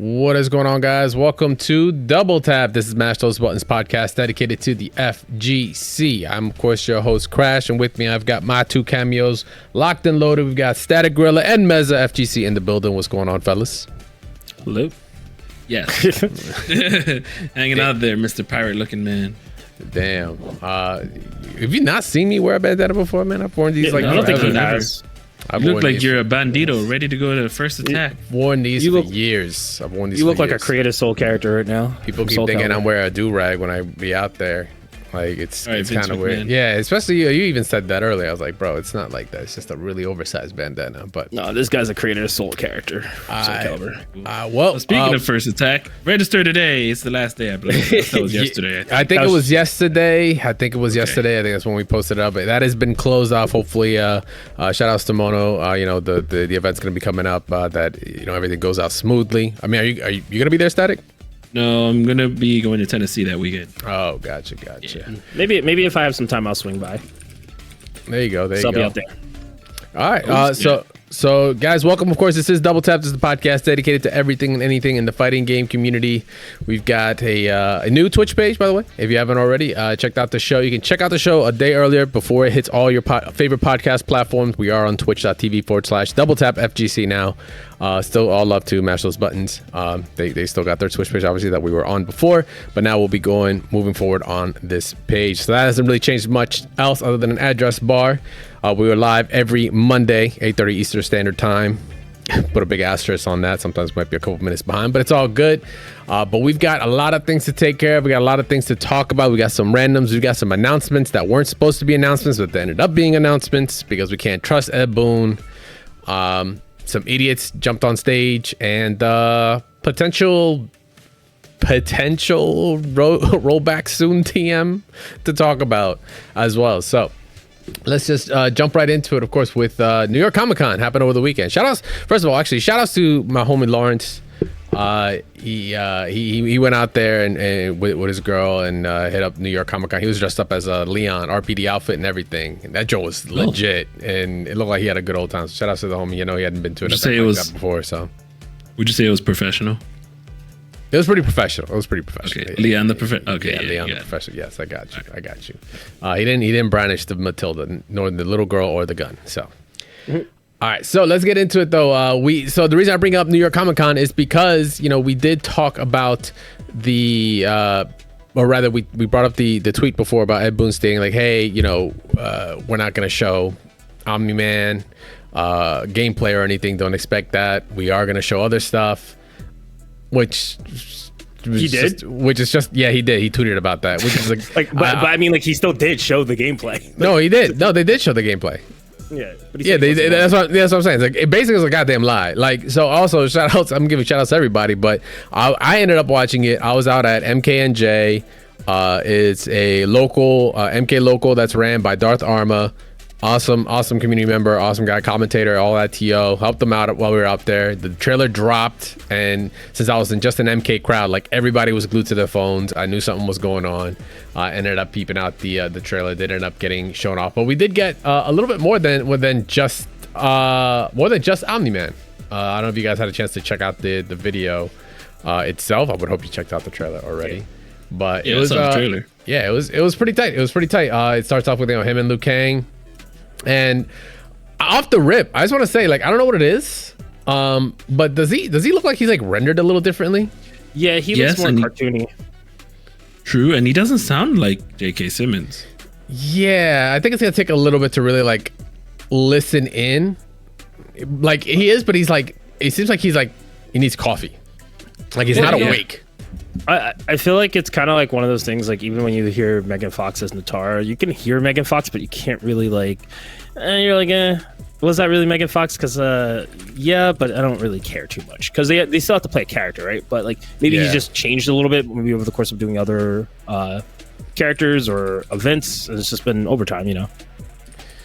What is going on, guys? Welcome to Double Tap. This is Mash Those Buttons podcast dedicated to the FGC. I'm, of course, your host, Crash, and with me, I've got my two cameos locked and loaded. We've got Static Gorilla and Meza FGC in the building. What's going on, fellas? Hello. Yes. Hanging out there, Mr. Pirate-looking man. Damn. Have you not seen me wear a bandana before, man? I've worn these I don't think he has. You look like you're a bandito ready to go to the first attack. I've worn these for years. I've worn these. You look for like years. a Creative Soul character right now. People keep thinking I'm wearing a do-rag when I be out there. Like, it's kind of weird. Yeah, especially you even said that earlier. I was like, bro, it's not like that. It's just a really oversized bandana. But no, this guy's a Creative Soul character. Well, speaking of first attack, register today. It's the last day, I believe. That was yesterday. I think it was yesterday. I think that's when we posted it up. But that has been closed off. Hopefully, shout outs to Mono. The event's gonna be coming up. That everything goes out smoothly. I mean, are you gonna be there, Static? No, I'm gonna be going to Tennessee that weekend. Oh, gotcha. Yeah. Maybe if I have some time, I'll swing by. There you go. I'll be out there. All right. So guys, welcome. Of course, this is Double Tap. This is the podcast dedicated to everything and anything in the fighting game community. We've got a new Twitch page, by the way. If you haven't already, checked out the show. You can check out the show a day earlier before it hits all your favorite podcast platforms. We are on twitch.tv/Double Tap FGC now. Still all love to Mash Those Buttons. They still got their Twitch page, obviously, that we were on before, but now we'll be moving forward on this page. So that hasn't really changed much else other tan an address bar. We were live every Monday, 8:30 Eastern Standard Time. Put a big asterisk on that. Sometimes might be a couple minutes behind, but it's all good. But we've got a lot of things to take care of. We got a lot of things to talk about. We got some randoms. We got some announcements that weren't supposed to be announcements, but they ended up being announcements because we can't trust Ed Boon. Some idiots jumped on stage, and potential rollback soon TM to talk about as well. So let's just jump right into it, of course, with New York Comic-Con happened over the weekend. Shout outs to my homie Lawrence. He went out there and with his girl and hit up New York Comic-Con. He was dressed up as a Leon RPD outfit and everything. And that Joe was legit, and it looked like he had a good old time. So shout out to the homie. He hadn't been to an event like that before. So would you say it was professional? It was pretty professional. Okay, yeah. Leon the professional. Okay, yeah, Leon the professional. Yes, I got you. I got you. He didn't brandish the Matilda, nor the little girl or the gun. So. Mm-hmm. All right, so let's get into it though. So the reason I bring up New York Comic Con is because we did talk about the, or rather we brought up the tweet before about Ed Boon stating like, hey, we're not gonna show Omni-man gameplay or anything. Don't expect that. We are gonna show other stuff, which. He did? He did. He tweeted about that, which is like, but I mean, like, he still did show the gameplay. No, he did. No, they did show the gameplay. Yeah, but that's what I'm saying. It's like, it basically was a goddamn lie. Like, so also shout outs. I'm giving shout outs to everybody, but I ended up watching it. I was out at MKNJ. It's a local MK local that's ran by Darth Arma. Awesome community member, awesome guy, commentator, all that TO. Helped them out while we were out there. The trailer dropped, and since I was in just an MK crowd, like everybody was glued to their phones. I knew something was going on. I ended up peeping out the trailer. They ended up getting shown off, but we did get a little bit more than just Omni-man. I don't know if you guys had a chance to check out the video itself. I would hope you checked out the trailer already. Yeah. But it was the trailer. Yeah, it was pretty tight. It starts off with him and Liu Kang. And off the rip, I just want to say, like, I don't know what it is, but does he look like he's like rendered a little differently? Yeah, he looks more cartoony. True, and he doesn't sound like J.K. Simmons. Yeah, I think it's gonna take a little bit to really like listen in. Like he is, but he's like, it seems like he's like he needs coffee. Like he's not awake. I feel like it's kind of like one of those things, like even when you hear Megan Fox as Natara, you can hear Megan Fox, but you can't really like, you're like, was that really Megan Fox? Because yeah, but I don't really care too much because they still have to play a character, right? But like maybe he just changed a little bit maybe over the course of doing other characters or events. It's just been overtime, Yeah,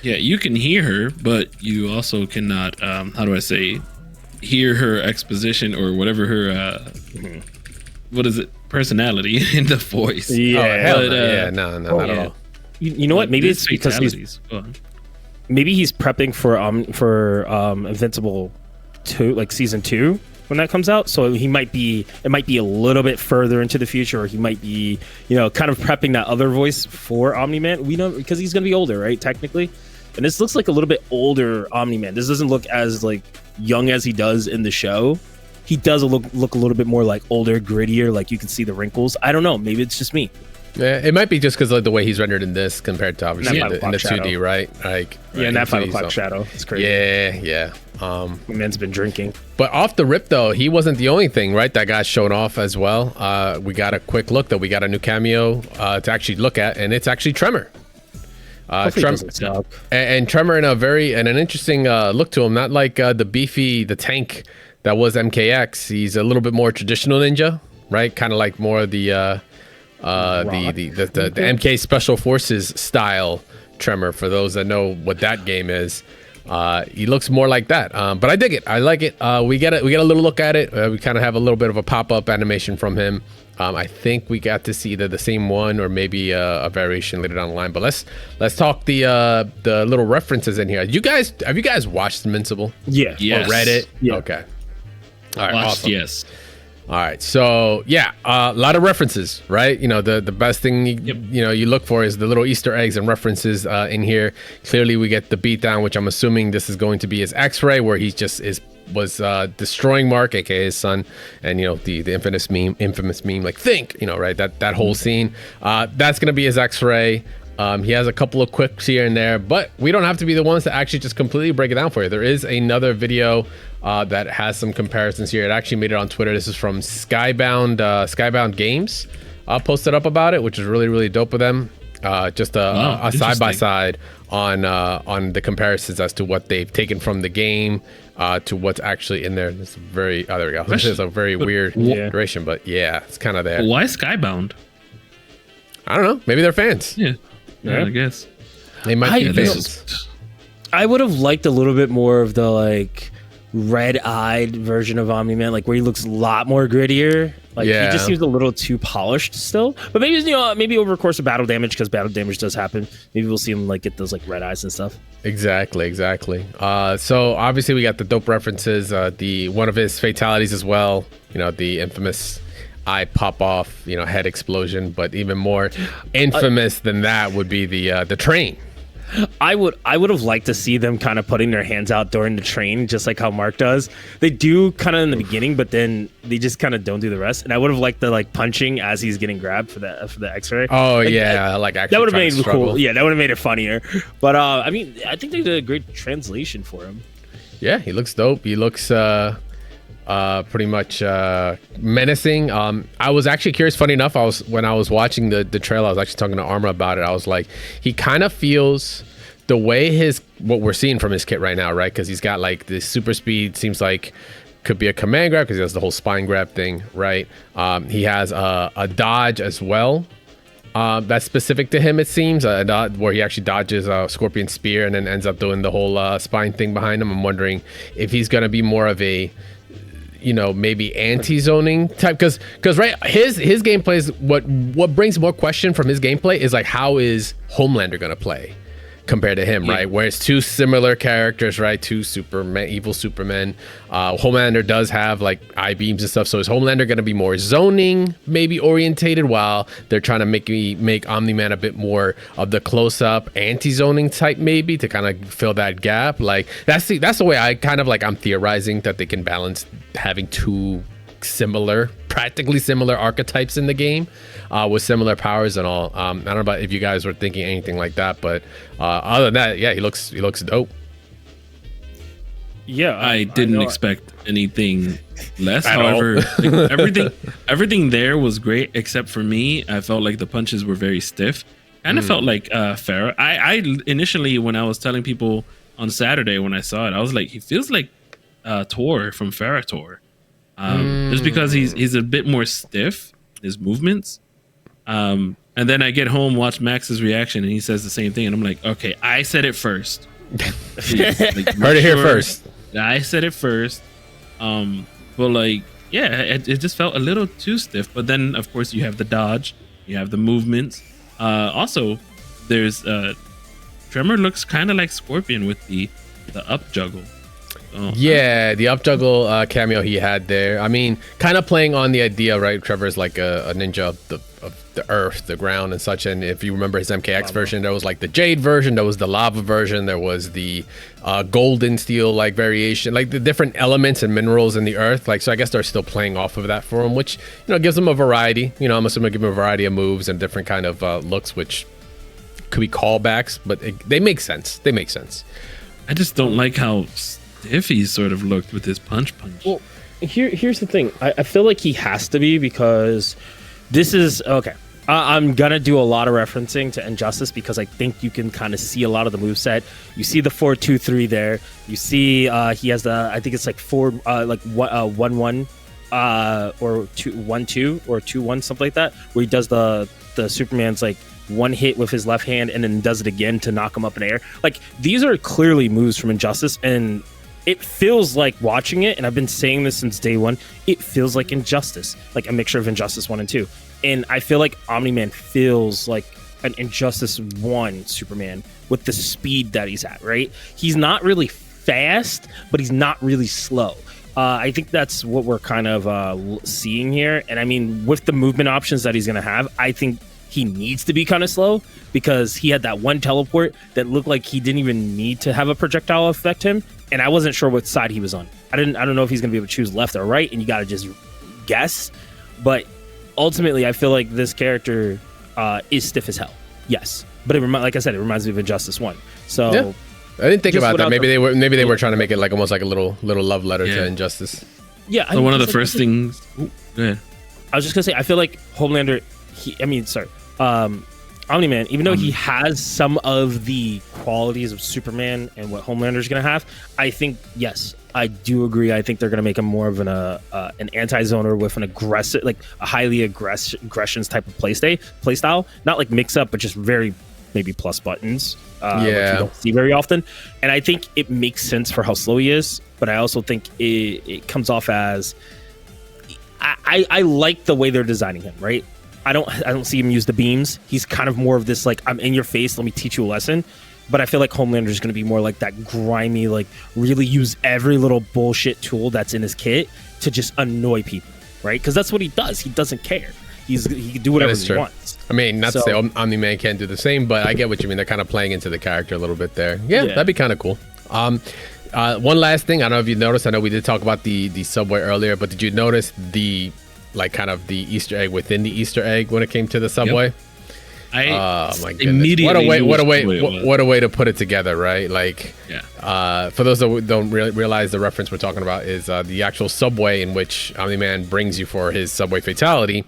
you can hear her, but you also cannot, how do I say, hear her exposition or whatever her what is it, personality in the voice. Yeah, no, not at all. You know what, maybe it's because maybe he's prepping for Invincible 2, like season 2, when that comes out. So it might be a little bit further into the future, or he might be, kind of prepping that other voice for Omni-Man. We know because he's going to be older, right? Technically. And this looks like a little bit older Omni-Man. This doesn't look as like young as he does in the show. He does look a little bit more like older, grittier. Like you can see the wrinkles. I don't know. Maybe it's just me. Yeah, it might be just because of the way he's rendered in this compared to obviously in the 2D, right? Like in that 5 o'clock shadow. It's crazy. Yeah. My man's been drinking. But off the rip though, he wasn't the only thing, right? That got shown off as well. We got a quick look though. We got a new cameo to actually look at, and it's actually Tremor. And Tremor in an interesting look to him, not like the tank that was MKX. He's a little bit more traditional ninja, right? Kind of like more of the MK Special Forces style Tremor. For those that know what that game is, he looks more like that. But I dig it. I like it. We get a little look at it. We kind of have a little bit of a pop-up animation from him. I think we got to see either the same one or maybe a variation later down the line. But let's talk the little references in here. Have you guys watched Invincible? Yeah. Yes. Or read it? Yeah. Okay. All right. Watched, awesome. yes. All right, so yeah, a lot of references, right? The best thing you look for is the little Easter eggs and references in here. Clearly, we get the beatdown, which I'm assuming this is going to be his X-ray, where he just was destroying Mark, aka his son, and the infamous meme, like think, right? That whole scene. That's gonna be his X-ray. He has a couple of quicks here and there, but we don't have to be the ones to actually just completely break it down for you. There is another video that has some comparisons here. It actually made it on Twitter. This is from Skybound Games. Posted up about it, which is really, really dope of them. Just a side-by-side on the comparisons as to what they've taken from the game to what's actually in there. This is very, there we go. This is a very weird duration, but yeah, it's kind of there. Why Skybound? I don't know. Maybe they're fans. Yeah, I guess. They might be fans. I would have liked a little bit more of the like red-eyed version of Omni-Man, like where he looks a lot more grittier. Like he just seems a little too polished still. But maybe maybe over the course of battle damage, because battle damage does happen, maybe we'll see him like get those like red eyes and stuff. Exactly. So obviously we got the dope references. The one of his fatalities as well. The infamous eye pop off, head explosion. But even more infamous than that would be the train. I would have liked to see them kind of putting their hands out during the train, just like how Mark does. They do kind of in the beginning, but then they just kind of don't do the rest. And I would have liked the like punching as he's getting grabbed for the X-ray. Oh like, actually that would have made it cool. Yeah, that would have made it funnier. But I think they did a great translation for him. Yeah, he looks dope. He looks pretty much menacing. I was actually curious. Funny enough, when I was watching the trailer, I was actually talking to Arma about it. I was like, he kind of feels the way what we're seeing from his kit right now, right? Because he's got like this super speed. Seems like could be a command grab because he has the whole spine grab thing, right? He has a dodge as well. That's specific to him, it seems, where he actually dodges a Scorpion Spear and then ends up doing the whole spine thing behind him. I'm wondering if he's going to be more of a maybe anti-zoning type, because right, his gameplay is what brings more question from his gameplay is like, how is Homelander gonna play compared to him, right? Where it's two similar characters, right? Two evil Supermen. Homelander does have like eye beams and stuff, so is Homelander gonna be more zoning maybe orientated, while they're trying to make Omni-Man a bit more of the close-up anti-zoning type, maybe, to kind of fill that gap? Like that's the way I kind of like, I'm theorizing that they can balance having two practically similar archetypes in the game with similar powers and all. I don't know about if you guys were thinking anything like that, but other than that, yeah, he looks dope. Yeah, I didn't expect anything less. However, everything there was great except for me. I felt like the punches were very stiff. Kind of felt like Farah. I initially, when I was telling people on Saturday when I saw it, I was like, he feels like Tor from Farah Tor. Just because he's a bit more stiff, his movements. And then I get home, watch Max's reaction, and he says the same thing, and I'm like, okay, I said it first. Heard it here first. I said it first. But like, yeah, it just felt a little too stiff. But then, of course, you have the dodge, you have the movements. Also, there's Tremor looks kind of like Scorpion with the up juggle. Yeah, the up juggle cameo he had there. I mean, kind of playing on the idea, right? Trevor's like a ninja of the earth, the ground, and such. And if you remember his MKX version, there was like the jade version, there was the lava version, there was the golden steel like variation, like the different elements and minerals in the earth. Like, so I guess they're still playing off of that for him, which, you know, gives them a variety. You know, I'm assuming give him a variety of moves and different kind of looks, which could be callbacks, but they make sense. They make sense. I just don't like how stiff he sort of looked with his punch. Well, here's the thing. I feel like he has to be, because this is okay. I'm gonna do a lot of referencing to Injustice because I think you can kind of see a lot of the moveset. You see the 4-2-3 there. You see he has the, I think it's like 1-1 or 2-1-2 or 2-1, something like that, where he does the Superman's like one hit with his left hand and then does it again to knock him up in the air. Like, these are clearly moves from Injustice, and it feels like watching it, and I've been saying this since day one, it feels like Injustice, like a mixture of Injustice 1 and 2. And I feel like Omni-Man feels like an Injustice 1 Superman with the speed that he's at, right? He's not really fast, but he's not really slow. I think that's what we're kind of seeing here. And I mean, with the movement options that he's going to have, I think he needs to be kind of slow, because he had that one teleport that looked like he didn't even need to have a projectile affect him. And I wasn't sure what side he was on. I don't know if he's going to be able to choose left or right, and you got to just guess. But ultimately, I feel like this character is stiff as hell. Yes, but like I said, it reminds me of Injustice 1. So yeah. I didn't think about that. Maybe they were trying to make it like almost like a little love letter to Injustice. Yeah. So one of the first things. Ooh, go ahead. I was just gonna say, I feel like Homelander. Omni-Man, even though he has some of the qualities of Superman and what Homelander's gonna have, I think, yes, I do agree. I think they're gonna make him more of an anti-zoner with an aggressive, like a highly aggressions type of play style, not like mix up, but just very maybe plus buttons, which you don't see very often. And I think it makes sense for how slow he is, but I also think it comes off as I like the way they're designing him, right? I don't see him use the beams. He's kind of more of this, like, I'm in your face, let me teach you a lesson. But I feel like Homelander is going to be more like that grimy, like, really use every little bullshit tool that's in his kit to just annoy people, right? Because that's what he does. He doesn't care. He can do whatever he wants. I mean, not to say Omni-Man can't do the same, but I get what you mean. They're kind of playing into the character a little bit there. Yeah. That'd be kind of cool. One last thing. I don't know if you noticed. I know we did talk about the subway earlier, but did you notice the, like, kind of the Easter egg within the Easter egg when it came to the subway? Yep. Oh my goodness! What a way to put it together, right? Like, for those that don't realize, the reference we're talking about is the actual subway in which Omni-Man brings you for his subway fatality.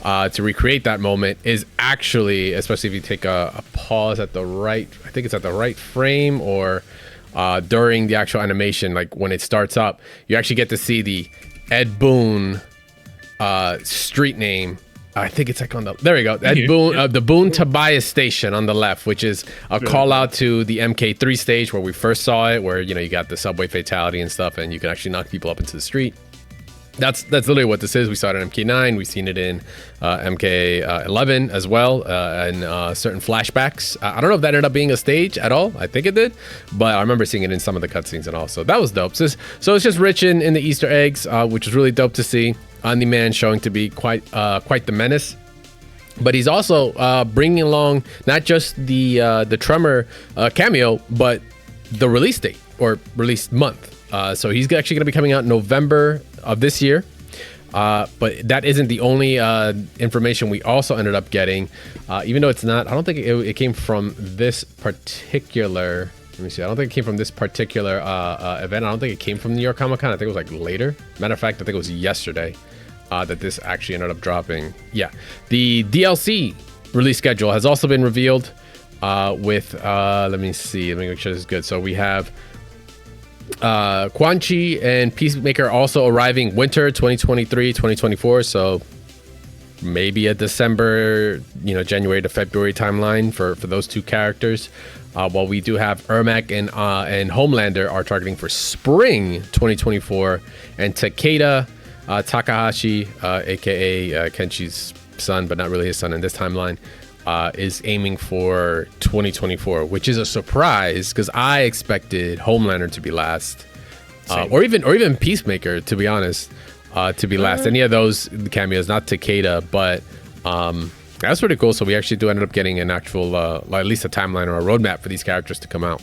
To recreate that moment is actually, especially if you take a pause at the right, I think it's at the right frame, or during the actual animation, like when it starts up, you actually get to see the Ed Boon street name. I think it's like on the, there we go, Ed Boon, the Boon Tobias station on the left, which is a call out to the MK3 stage where we first saw it, where, you know, you got the subway fatality and stuff, and you can actually knock people up into the street. That's literally what this is. We saw it in MK9. We've seen it in MK11 as well, and certain flashbacks. I don't know if that ended up being a stage at all. I think it did, but I remember seeing it in some of the cutscenes and all. So that was dope. So it's just rich in the Easter eggs, which is really dope to see. Omni-Man showing to be quite the menace. But he's also bringing along not just the Tremor cameo, but the release date or release month. So he's actually going to be coming out in November of this year. But that isn't the only information we also ended up getting. Even though it's not, I don't think it came from this particular, let me see. I don't think it came from this particular event. I don't think it came from New York Comic Con. I think it was like later. Matter of fact, I think it was yesterday that this actually ended up dropping. Yeah. The DLC release schedule has also been revealed with, let me see. Let me make sure this is good. So we have Quan Chi and Peacemaker also arriving winter 2023-2024, so maybe a December, January to February timeline for those two characters, while we do have Ermac and Homelander are targeting for spring 2024, and Takeda Takahashi, aka Kenshi's son, but not really his son in this timeline, is aiming for 2024, which is a surprise because I expected Homelander to be last. or even Peacemaker, to be honest, to be last. Any of those cameos, not Takeda, but that's pretty cool. So we actually do end up getting an actual, at least a timeline or a roadmap for these characters to come out.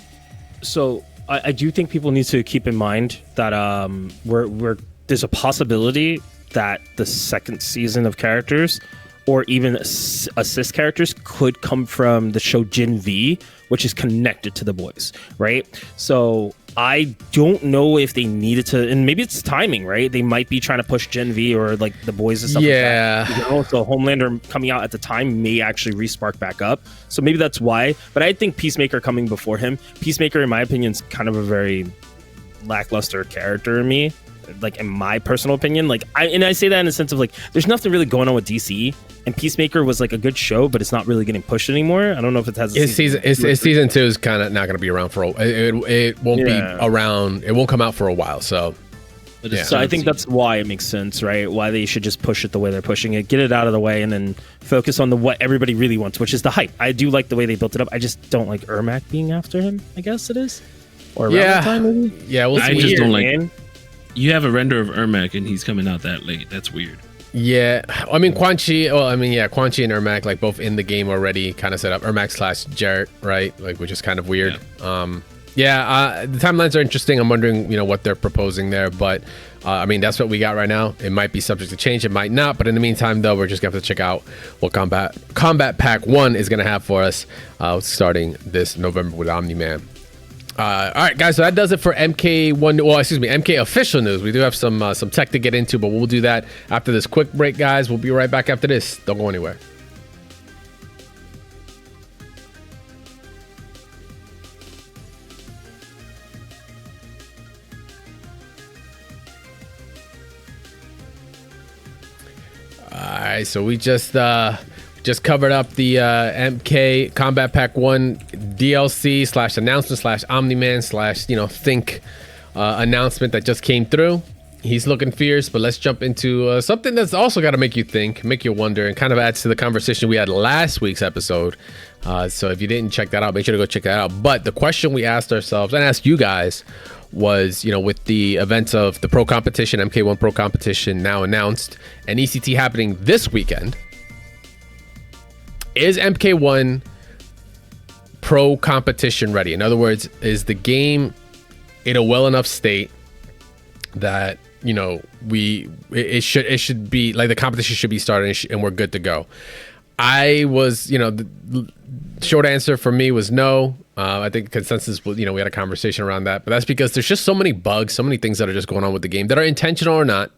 So I do think people need to keep in mind that there's a possibility that the second season of characters or even assist characters could come from the show Gen V, which is connected to the boys, right? So I don't know if they needed to, and maybe it's timing, right? They might be trying to push Gen V or like the boys and stuff like that. Also, Homelander coming out at the time may actually re-spark back up. So maybe that's why. But I think Peacemaker coming before him. Peacemaker, in my opinion, is kind of a very lackluster character in me. Like, in my personal opinion, like I say that in the sense of like, there's nothing really going on with DC, and Peacemaker was like a good show, but it's not really getting pushed anymore. I don't know if it has. Season 2 is kind of not going to be around for it won't be around. It won't come out for a while. So, so I think that's why it makes sense, right? Why they should just push it the way they're pushing it, get it out of the way, and then focus on what everybody really wants, which is the hype. I do like the way they built it up. I just don't like Ermac being after him. I guess it is. Or around that time, maybe. Yeah, we'll see. I just don't like. You have a render of Ermac and he's coming out that late. That's weird. Yeah, I mean Quan Chi. Well, I mean Quan Chi and Ermac like both in the game already, kind of set up. Ermac / Jarrett, right? Like, which is kind of weird. Yeah. The timelines are interesting. I'm wondering, what they're proposing there, but I mean that's what we got right now. It might be subject to change, it might not. But in the meantime, though, we're just gonna have to check out what Combat Pack 1 is gonna have for us, starting this November with Omni-Man. All right, guys, so that does it for MK official news. We do have some tech to get into, but we'll do that after this quick break, guys. We'll be right back after this. Don't go anywhere. All right, so we just covered up the MK Combat Pack 1 DLC / announcement / Omni-Man / think announcement that just came through. He's looking fierce, but let's jump into something that's also got to make you think, make you wonder, and kind of adds to the conversation we had last week's episode. So if you didn't check that out, make sure to go check that out. But the question we asked ourselves and asked you guys was, with the events of the pro competition, MK1 pro competition now announced, and ECT happening this weekend, is MK1 pro competition ready? In other words, is the game in a well enough state that it should be like the competition should be started and we're good to go? I was, the short answer for me was no. I think consensus was, we had a conversation around that, but that's because there's just so many bugs, so many things that are just going on with the game that are intentional or not,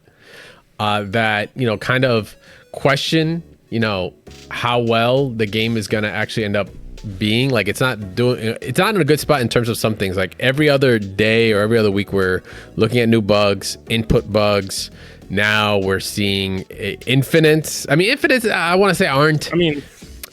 that kind of question how well the game is going to actually end up being. Like, it's not in a good spot in terms of some things. Like, every other day or every other week we're looking at new bugs, input bugs. Now we're seeing infinites. I mean, infinites, I want to say aren't.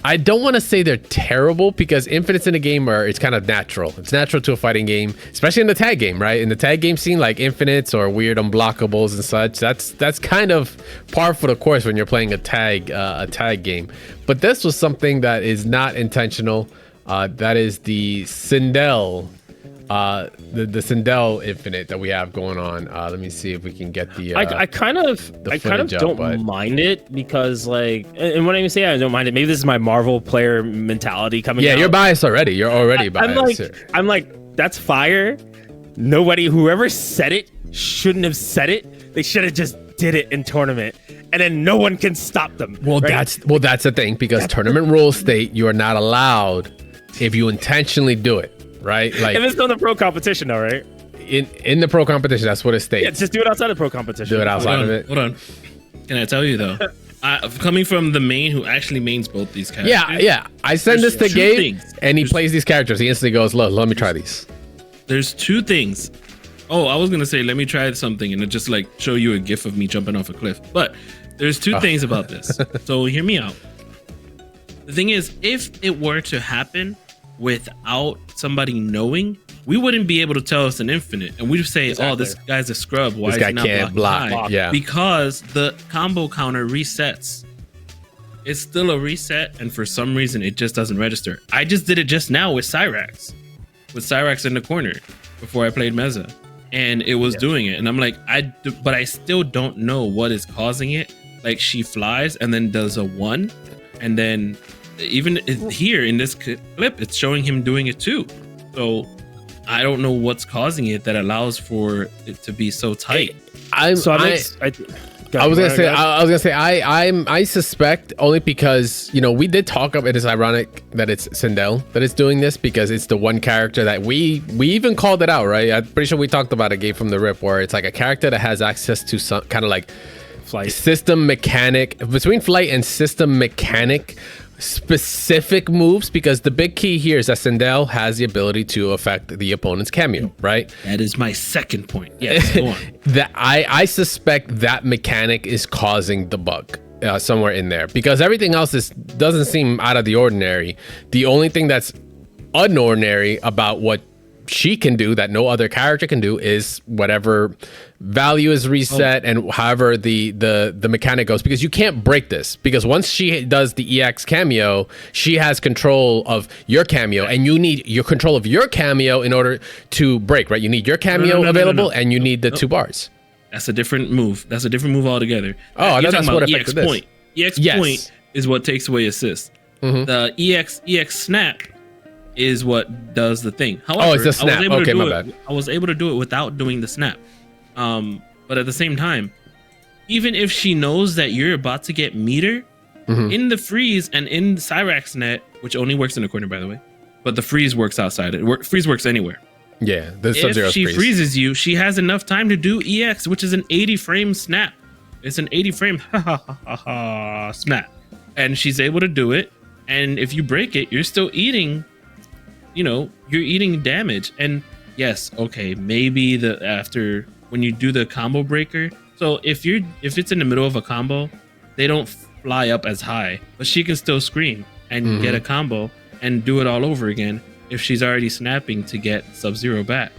I don't want to say they're terrible, because infinites in a game it's kind of natural. It's natural to a fighting game, especially in the tag game, right? In the tag game scene, like infinites or weird unblockables and such, that's kind of par for the course when you're playing a tag game. But this was something that is not intentional. That is the Sindel, the Sindel infinite that we have going on. Let me see if we can get the. I kind of don't mind it, because and when I say I don't mind it, maybe this is my Marvel player mentality coming. Yeah, you're biased already. You're already biased. I'm like, that's fire. Whoever said it shouldn't have said it. They should have just did it in tournament, and then no one can stop them. Well, right? that's the thing, because tournament rules state you are not allowed if you intentionally do it. Right, like, and it's still in the pro competition, though, right? In the pro competition, that's what it states. Yeah, just do it outside the pro competition. Do it outside of it. Hold on. Can I tell you though? Coming from the main who actually mains both these characters. Yeah. I send this to Gabe, and he plays these characters. He instantly goes, "Look, let me try these." There's two things. Oh, I was gonna say, let me try something, and just like show you a gif of me jumping off a cliff. But there's two things about this. So hear me out. The thing is, if it were to happen without somebody knowing, we wouldn't be able to tell it's an infinite, and we'd say, exactly. Oh, this guy's a scrub. Why is he not can't block? Yeah, because the combo counter resets. It's still a reset, and for some reason it just doesn't register. I just did it just now with Cyrax in the corner before I played Meza, and it was doing it, and I'm like, but I still don't know what is causing it. Like, she flies and then does a 1, and then even here in this clip, it's showing him doing it too. So I don't know what's causing it that allows for it to be so tight. I was gonna say I suspect, only because, you know, we did talk about it. It's ironic that it's Sindel that is doing this, because it's the one character that we even called it out, right? I'm pretty sure we talked about it, Game from the Rip, where it's like a character that has access to some kind of like flight system mechanic, between flight and system mechanic specific moves, because the big key here is that Sindel has the ability to affect the opponent's cameo, right? That is my second point. Yes, go on. That I suspect that mechanic is causing the bug somewhere in there, because everything else doesn't seem out of the ordinary. The only thing that's unordinary about what she can do that no other character can do is whatever value is reset and however the mechanic goes, because you can't break this, because once she does the EX cameo, she has control of your cameo, and you need your control of your cameo in order to break, right? You need your cameo available, and you need the 2 bars. That's a different move. That's a different move altogether. Oh, you're that's talking what about affected EX this. point. EX point is what takes away assist. The EX snap is what does the thing. However, it's the snap. Okay, my bad. I was able to do it without doing the snap. But at the same time, even if she knows that you're about to get meter in the freeze and in the Cyrax net, which only works in the corner, by the way, but the freeze works outside. Freeze works anywhere. Yeah, the Sub-Zero if she freeze. freezes you, she has enough time to do EX, which is an 80 frame snap. It's an 80 frame snap, and she's able to do it. And if you break it, you're still eating. You know, you're eating damage. And yes, okay, maybe after when you do the combo breaker. So if it's in the middle of a combo, they don't fly up as high, but she can still scream and get a combo and do it all over again if she's already snapping to get Sub-Zero back.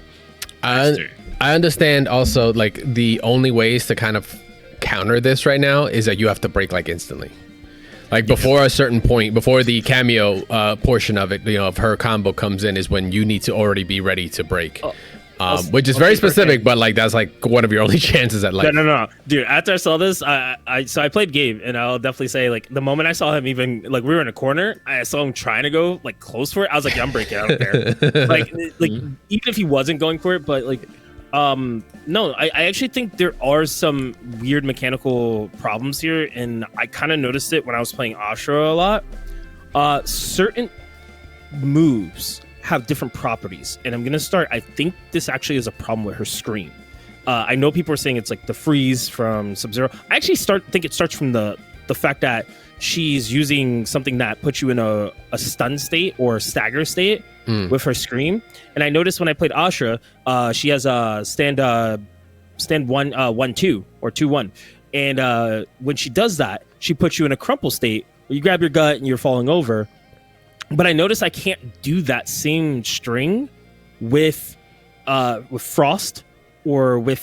I understand also, like, the only ways to kind of counter this right now is that you have to break like instantly. Like, before a certain point, before the cameo portion of it, you know, of her combo comes in, is when you need to already be ready to break. Which is very specific, but like that's like one of your only chances at life. No, dude. After I saw this, I played Gabe, and I'll definitely say, like, the moment I saw him, even like we were in a corner, I saw him trying to go like close for it. I was like, yeah, I'm breaking. I don't care. like even if he wasn't going for it, but like. No, I actually think there are some weird mechanical problems here, and I kind of noticed it when I was playing Ashura a lot. Certain moves have different properties, and I'm gonna start. I think this actually is a problem with her scream. I know people are saying it's like the freeze from Sub-Zero. I actually think it starts from the fact that she's using something that puts you in a stun state or stagger state with her scream. And I noticed when I played Ashura, she has a stand 1-2 or 2-1. And when she does that, she puts you in a crumple state where you grab your gut and you're falling over. But I noticed I can't do that same string with Frost or with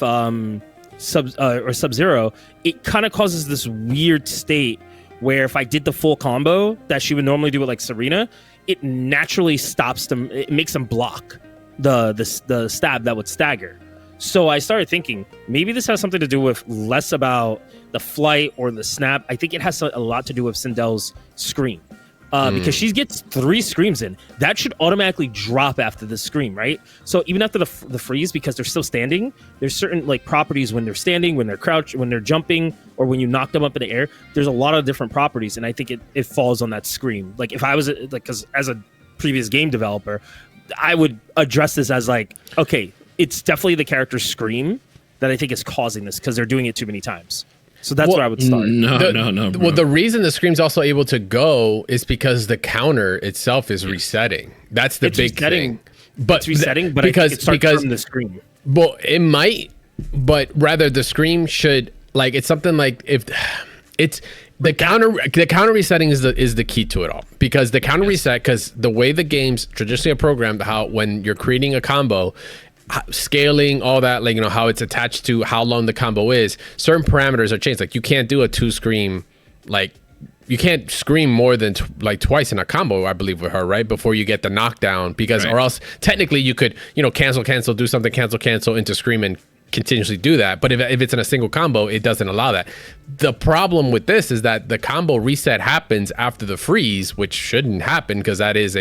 Sub-Zero. It kind of causes this weird state where if I did the full combo that she would normally do with like Serena, it naturally stops them. It makes them block the stab that would stagger. So I started thinking maybe this has something to do with less about the flight or the snap. I think it has a lot to do with Sindel's scream. Because she gets 3 screams in. That should automatically drop after the scream, right? So even after the freeze, because they're still standing, there's certain like properties when they're standing, when they're crouched, when they're jumping, or when you knock them up in the air. There's a lot of different properties, and I think it falls on that scream. Like if I was like, because as a previous game developer, I would address this as like, okay, it's definitely the character's scream that I think is causing this because they're doing it too many times. So that's where I would start. No, bro. Well, the reason the scream's also able to go is because the counter itself is resetting. That's the big thing. But it's resetting, but because it starts from the scream. Well, it might, but rather the scream should, like, it's something like if it's the counter resetting is the key to it all, because the counter reset, because the way the games traditionally are programmed, how when you're creating a combo, scaling, all that, like, you know, how it's attached to how long the combo is, certain parameters are changed. Like you can't do a 2 scream like you can't scream more than like twice in a combo, I believe, with her, right? Before you get the knockdown, because or else technically you could, cancel, do something, cancel into scream and continuously do that. But if it's in a single combo, it doesn't allow that. The problem with this is that the combo reset happens after the freeze, which shouldn't happen because that is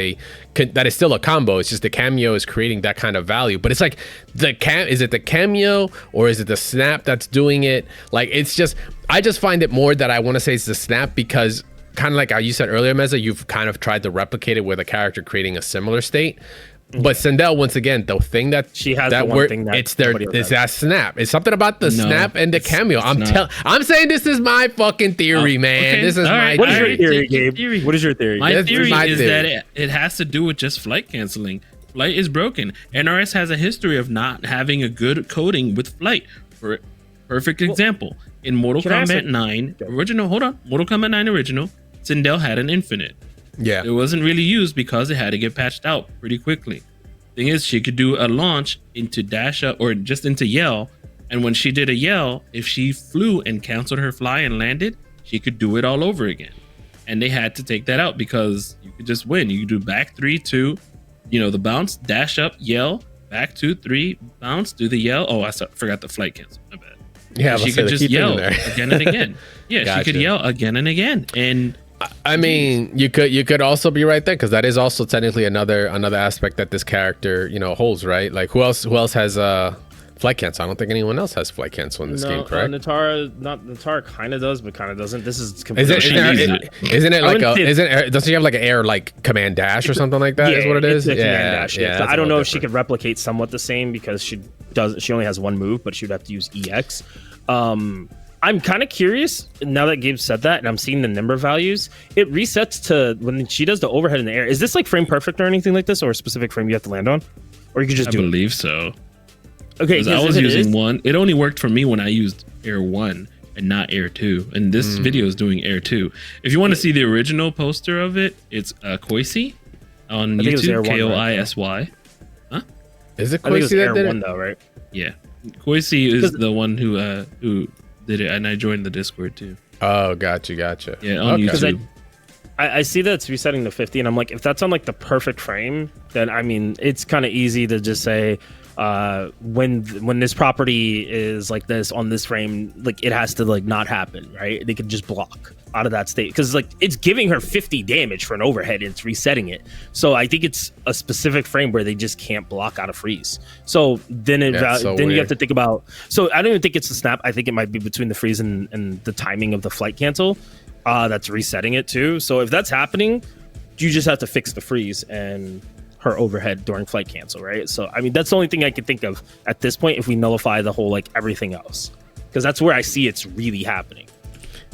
still a combo. It's just the cameo is creating that kind of value. But it's like is it the cameo or is it the snap that's doing it? Like, it's just, I just find it more that I want to say it's the snap, because kind of like how you said earlier, Meza, you've kind of tried to replicate it with a character creating a similar state. But Sindel, once again, the thing that she has, that one thing that it's that snap. It's something about the snap and the cameo. I'm saying this is my fucking theory, man. Okay. This is my What is your theory, Gabe? What is your theory? My theory is that it has to do with just flight canceling. Flight is broken. NRS has a history of not having a good coding with flight. For perfect example, in Mortal Kombat 9 original, Mortal Kombat 9 original, Sindel had an infinite. Yeah, it wasn't really used because it had to get patched out pretty quickly. Thing is, she could do a launch into dash up or just into yell, and when she did a yell, if she flew and canceled her fly and landed, she could do it all over again. And they had to take that out because you could just win. You could do back 3, 2, the bounce, dash up, yell, back 2, 3, bounce, do the yell. Oh, forgot the flight cancel. My bad. Yeah, she could just yell again and again. Yeah, gotcha. She could yell again and again, and I mean, you could also be right there, because that is also technically another aspect that this character holds, right? Like, who else has flight cancel? I don't think anyone else has flight cancel in this game, correct? Natara kind of does, but kind of doesn't. This is completely doesn't she have like an air like command dash or something like that? Yeah, is what it is. Command dash. Yeah, I don't know if she could replicate somewhat the same, because she only has one move, but she'd have to use EX. I'm kind of curious now that Gabe said that, and I'm seeing the number values. It resets to when she does the overhead in the air. Is this like frame perfect or anything like this, or a specific frame you have to land on, or you could just do it? I believe so. Okay, I was using one. It only worked for me when I used Air 1 and not Air 2, and this video is doing Air 2. If you want to see the original poster of it, it's Koisy on YouTube. Koisy. Huh? Is it Koisy that Air did 1 it? though, right? Yeah, Koisy is the one who did it, and I joined the Discord too. Oh, gotcha. Yeah, on YouTube. I see that it's resetting to 50, and I'm like, if that's on like the perfect frame, then I mean, it's kind of easy to just say, when this property is like this on this frame, like it has to like not happen, right? They could just block out of that state, because like it's giving her 50 damage for an overhead and it's resetting it. So I think it's a specific frame where they just can't block out of freeze. So then you have to think about. So I don't even think it's the snap. I think it might be between the freeze and the timing of the flight cancel. That's resetting it too. So if that's happening, you just have to fix the freeze and her overhead during flight cancel, right? So I mean, that's the only thing I can think of at this point if we nullify the whole like everything else, because that's where I see it's really happening.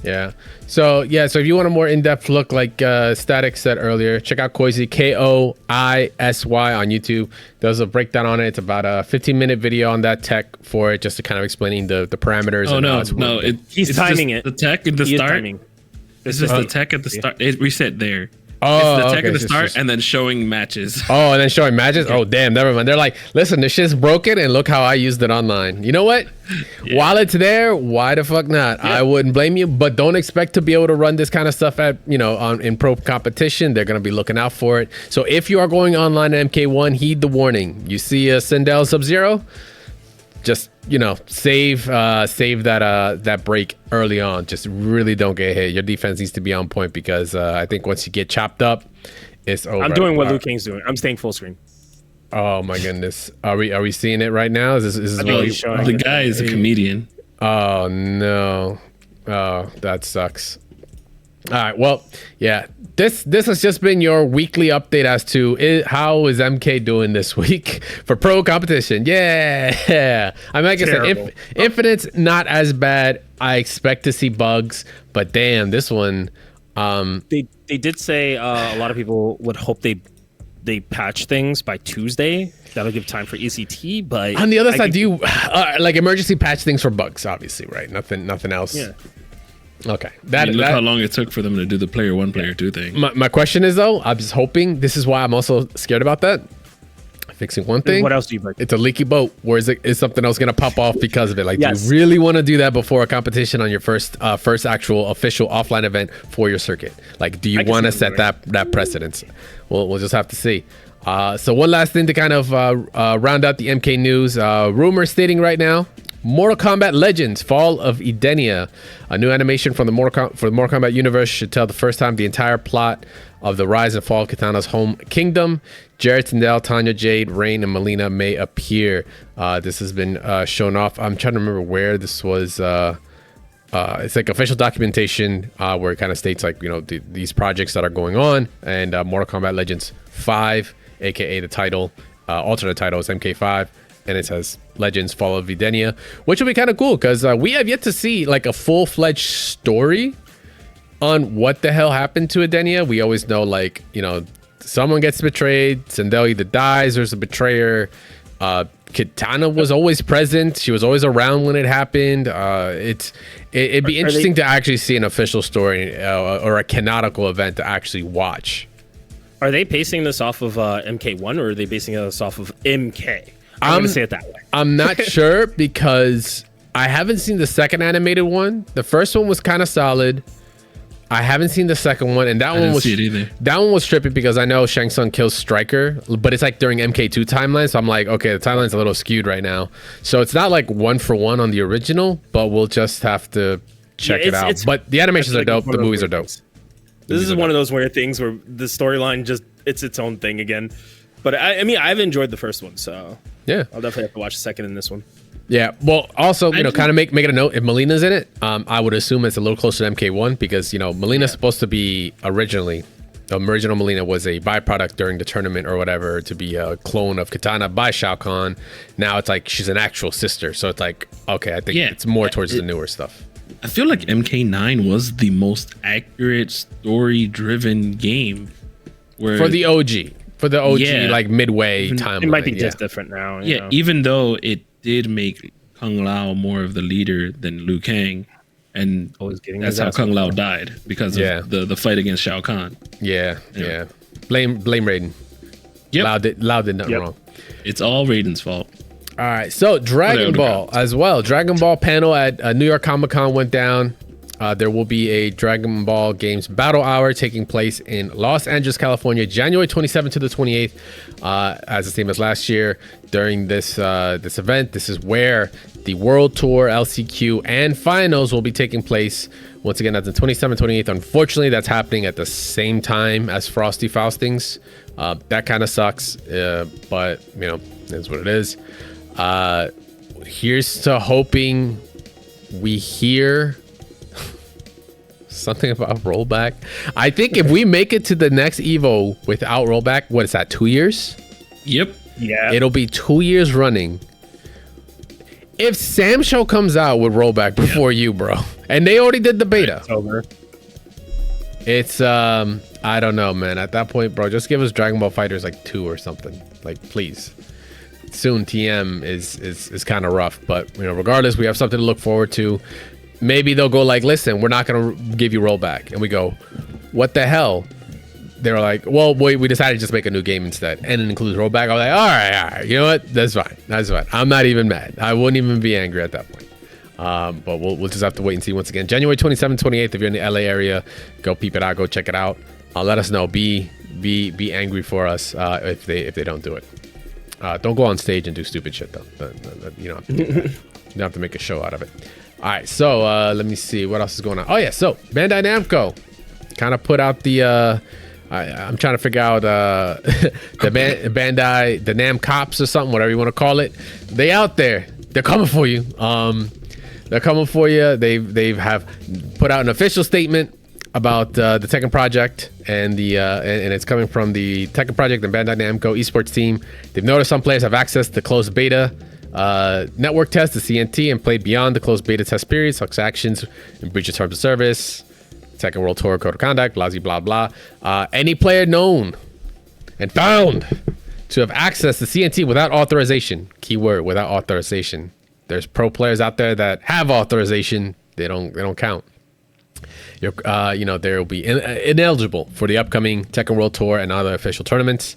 Yeah. So if you want a more in-depth look, like Static said earlier, check out Koisy, Koisy on YouTube. There's a breakdown on it. It's about a 15-minute video on that tech for it, just to kind of explaining the parameters. He's timing it. The tech at the start. It's just the tech at the start. It reset there. Oh, it's the tech at the start and then showing matches. Oh, and then showing matches? Okay. Oh, damn, never mind. They're like, listen, this shit's broken, and look how I used it online. You know what? Yeah. While it's there, why the fuck not? Yeah. I wouldn't blame you, but don't expect to be able to run this kind of stuff in pro competition. They're going to be looking out for it. So if you are going online at MK1, heed the warning. You see a Sindel Sub-Zero, just save that break early on. Just really don't get hit. Your defense needs to be on point, because I think once you get chopped up, it's over. I'm doing what Liu Kang's doing. I'm staying full screen. Oh my goodness, are we seeing it right now? Is this really showing? The guy is a comedian. Oh no, that sucks. All right, well, yeah, this has just been your weekly update as to how is MK doing this week for pro competition. Yeah, I mean, like I said, Infinite's not as bad. I expect to see bugs, but damn, this one. They did say a lot of people would hope they patch things by Tuesday. That'll give time for ECT, but on the other side, do you like emergency patch things for bugs? Obviously, right? Nothing else. Yeah. Okay. Look how long it took for them to do the player 1, player 2 thing. My question is, though, I'm just hoping, this is why I'm also scared about that. fixing one thing. What else do you break? It's a leaky boat. Where is something else going to pop off because of it? Like, Yes. do you really want to do that before a competition on your first actual official offline event for your circuit? Like, do you want to set that precedence? We'll just have to see. So one last thing to kind of round out the MK news. Rumor stating right now, Mortal Kombat Legends: Fall of Edenia, a new animation from the Mortal Kombat universe, should tell the first time the entire plot of the rise and fall of Kitana's home kingdom. Jarrett Tyndall, Tanya Jade, Rain, and Melina may appear. This has been shown off. I'm trying to remember where this was. It's like official documentation where it kind of states like, you know, these projects that are going on, and Mortal Kombat Legends 5, aka the title, alternate title is MK5, and it says Legends: Fall of Edenia, which will be kind of cool because we have yet to see like a full-fledged story on what the hell happened to Edenia. We always know, like, you know, someone gets betrayed, Sindel either dies, there's a betrayer. Kitana was always present. She was always around when it happened. It'd be interesting to actually see an official story or a canonical event to actually watch. Are they basing this off of MK1 or are they basing this off of MK? I'm going to say it that way. I'm not sure because I haven't seen the second animated one. The first one was kind of solid. I haven't seen the second one, and that one was trippy because I know Shang Tsung kills Stryker, but it's like during MK2 timeline, so I'm like, okay, the timeline's a little skewed right now. So it's not like one for one on the original, but we'll just have to check it out. But the animations are dope, the movies are dope. This is one of those weird things where the storyline just, it's its own thing again. But I mean, I've enjoyed the first one, so yeah, I'll definitely have to watch the second in this one. Yeah, well, also, you know, kind of make it a note, if Melina's in it, I would assume it's a little closer to MK1 because, you know, Melina's supposed to be original Melina was a byproduct during the tournament or whatever to be a clone of Kitana by Shao Kahn. Now it's like she's an actual sister. So it's like, okay, I think it's more towards the newer stuff. I feel like MK9 was the most accurate story-driven game. For the OG, like midway timeline. It might be just different now. You know? Even though it did make Kung Lao more of the leader than Liu Kang, and that's how Kung Lao died because of the fight against Shao Kahn. Yeah. Blame Raiden. Yep. Lao did nothing wrong. It's all Raiden's fault. All right, so Dragon Ball as well. Dragon Ball panel at New York Comic Con went down. There will be a Dragon Ball Games Battle Hour taking place in Los Angeles, California, January 27th to the 28th, as the same as last year. During this event, this is where the World Tour, LCQ, and Finals will be taking place. Once again, that's the 27th, 28th. Unfortunately, that's happening at the same time as Frosty Faustings. That kind of sucks, but, you know, it is what it is. Here's to hoping we hear something about rollback. I think if we make it to the next Evo without rollback, what is that, 2 years? Yep. Yeah. It'll be 2 years running. If Sam Show comes out with rollback before you, bro, and they already did the beta. It's over. It's, I don't know, man. At that point, bro, just give us Dragon Ball FighterZ like 2 or something. Like, please. Soon TM is kind of rough, but, you know, regardless, we have something to look forward to. Maybe they'll go like, listen, we're not going to give you rollback. And we go, what the hell? They were like, well, we decided to just make a new game instead. And it includes rollback. I was like, all right. You know what? That's fine. I'm not even mad. I wouldn't even be angry at that point. But we'll just have to wait and see once again. January 27th, 28th, if you're in the LA area, go peep it out. Go check it out. Let us know. Be angry for us if they don't do it. Don't go on stage and do stupid shit, though. You don't have to do that. You don't have to make a show out of it. All right, so let me see what else is going on. Oh yeah, so Bandai Namco kind of put out the I'm trying to figure out the Bandai, the Nam Cops or something, whatever you want to call it. They out there. They're coming for you. They're coming for you. They have put out an official statement about the Tekken project and and it's coming from the Tekken project and Bandai Namco esports team. They've noticed some players have access to closed beta network test, the CNT, and played beyond the closed beta test period, such actions and breach of terms of service, Tekken World Tour Code of Conduct, blah, blah. Any player known and found to have access to CNT without authorization, keyword, without authorization. There's pro players out there that have authorization. They don't count. There will be ineligible for the upcoming Tekken World Tour and other official tournaments.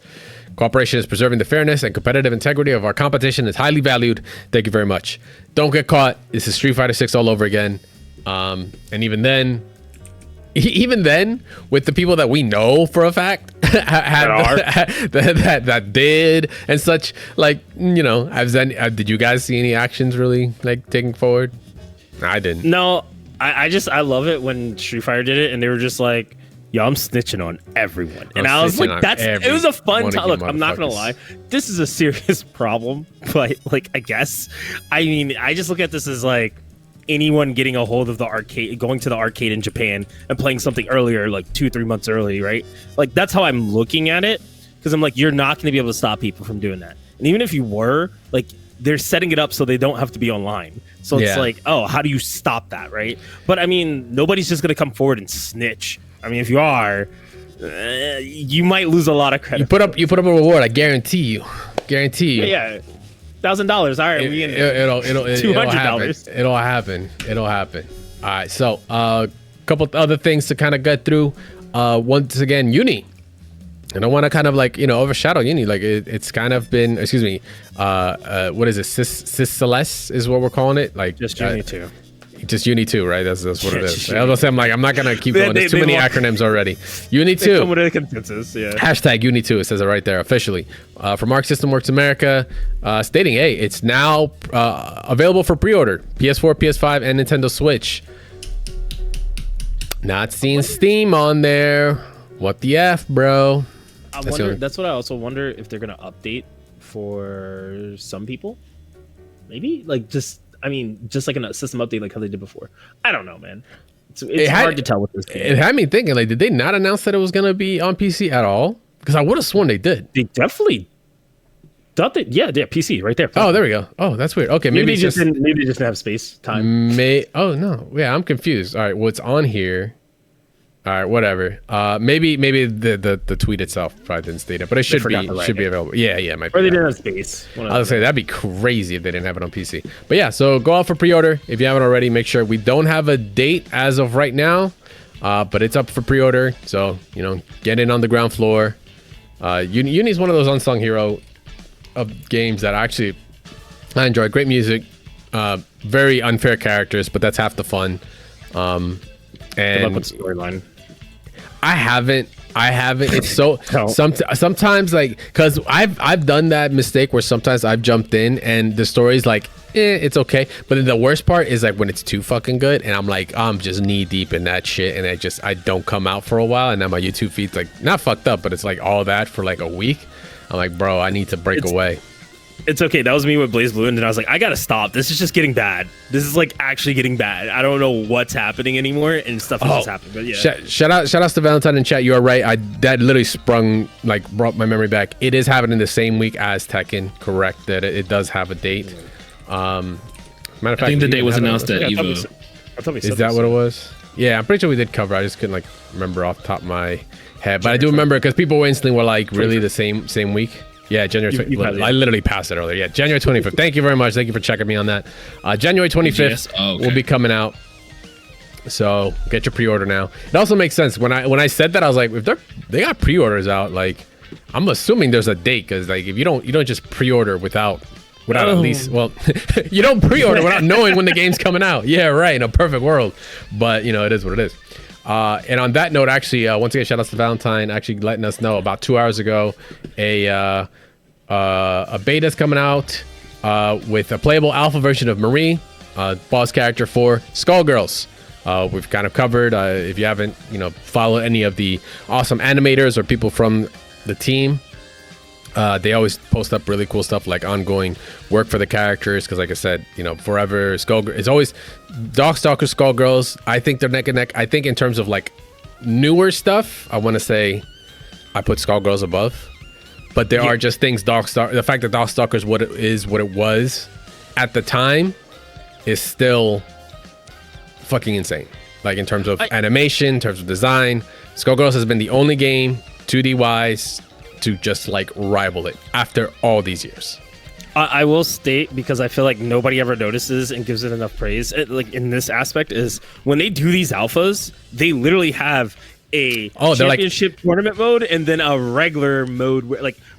Cooperation is preserving the fairness and competitive integrity of our competition is highly valued. Thank you very much. Don't get caught. This is Street Fighter 6 all over again. And even then, with the people that we know for a fact that did and such, like, you know, did you guys see any actions really like taking forward? I didn't. No, I love it when Street Fighter did it and they were just like, yo, I'm snitching on everyone. And I was like, it was a fun time. Look, I'm not going to lie. This is a serious problem, but like, I guess, I mean, I just look at this as like anyone getting a hold of the arcade, going to the arcade in Japan and playing something earlier, like 2-3 months early, right? Like, that's how I'm looking at it. Because I'm like, you're not going to be able to stop people from doing that. And even if you were, like, they're setting it up so they don't have to be online. So it's like, oh, how do you stop that, right? But I mean, nobody's just going to come forward and snitch. I mean, if you are, you might lose a lot of credit. You put up a reward. I guarantee you. Yeah. $1,000. All right, it'll $200. It'll happen. All right. So a couple other things to kind of get through. Once again, Uni. I don't want to kind of like, you know, overshadow Uni. Like it's kind of been, what is it? Cis Celeste is what we're calling it. Like just Uni 2. Just Uni 2, right? That's what it is. I was gonna say, I'm not gonna keep going. There's too many acronyms already. Uni 2. Come with a consensus, yeah. Hashtag Uni 2. It says it right there officially. From Arc System Works America, stating, hey, it's now available for pre-order. PS4, PS5, and Nintendo Switch. Not seeing Steam on there. What the F, bro? That's what I also wonder, if they're gonna update for some people. Maybe like just like a system update like how they did before. I don't know, man. It's hard to tell with this game. It had me thinking, like, did they not announce that it was gonna be on PC at all? Because I would have sworn they did. They definitely thought that. Yeah, PC right there. Oh, there we go. Oh, that's weird. Okay, maybe they just didn't have space time. Oh no, yeah, I'm confused. All right, what's on here? All right, whatever. Maybe the tweet itself probably didn't state it, but it should be available. Yeah, might be. Or they didn't have space. I was say that'd be crazy if they didn't have it on PC. But yeah, so go out for pre-order if you haven't already. Make sure we don't have a date as of right now, but it's up for pre-order. So you know, get in on the ground floor. Uni's one of those unsung hero of games that I enjoy. Great music, very unfair characters, but that's half the fun. And good luck with storyline. I haven't. It's so sometimes like, because I've done that mistake where sometimes I've jumped in and the story's like, it's okay. But then the worst part is like when it's too fucking good and I'm like, I'm just knee deep in that shit and I don't come out for a while and then my YouTube feed's like not fucked up, but it's like all that for like a week. I'm like, bro, I need to break away. It's okay. That was me with Blaze Blue, and then I was like, I gotta stop. This is just getting bad. This is like actually getting bad. I don't know what's happening anymore, and stuff is just happening. But yeah, shout out to Valentine in chat. You are right. That literally brought my memory back. It is happening the same week as Tekken. Correct that it does have a date. Matter of fact, I think the date was announced at EVO. Is that what it was? Yeah, I'm pretty sure we did cover. I just couldn't like remember off the top of my head, but I do remember because people were instantly were like, really the same week. Yeah, January 25th. I literally passed it earlier. Yeah, January 25th. Thank you very much. Thank you for checking me on that. January 25th will be coming out. So get your pre-order now. It also makes sense. When I said that, I was like, if they got pre-orders out, like I'm assuming there's a date, because like if you don't just pre-order without at least, well, you don't pre-order without knowing when the game's coming out. Yeah, right. In a perfect world. But you know, it is what it is. And on that note, actually, once again, shout out to Valentine actually letting us know about 2 hours ago, a beta's coming out with a playable alpha version of Marie, boss character for Skullgirls. We've kind of covered, if you haven't, followed any of the awesome animators or people from the team, they always post up really cool stuff like ongoing work for the characters, because like I said, forever Skullgirls, it's always Darkstalker, Skullgirls. I think they're neck and neck. I think in terms of like newer stuff, I want to say I put Skullgirls above, but there are just things the fact that Darkstalker is what it was at the time is still fucking insane. Like in terms of animation, in terms of design, Skullgirls has been the only game 2D wise to just like rival it after all these years. I will state, because I feel like nobody ever notices and gives it enough praise, like in this aspect, is when they do these alphas, they literally have a they're championship tournament mode and then a regular mode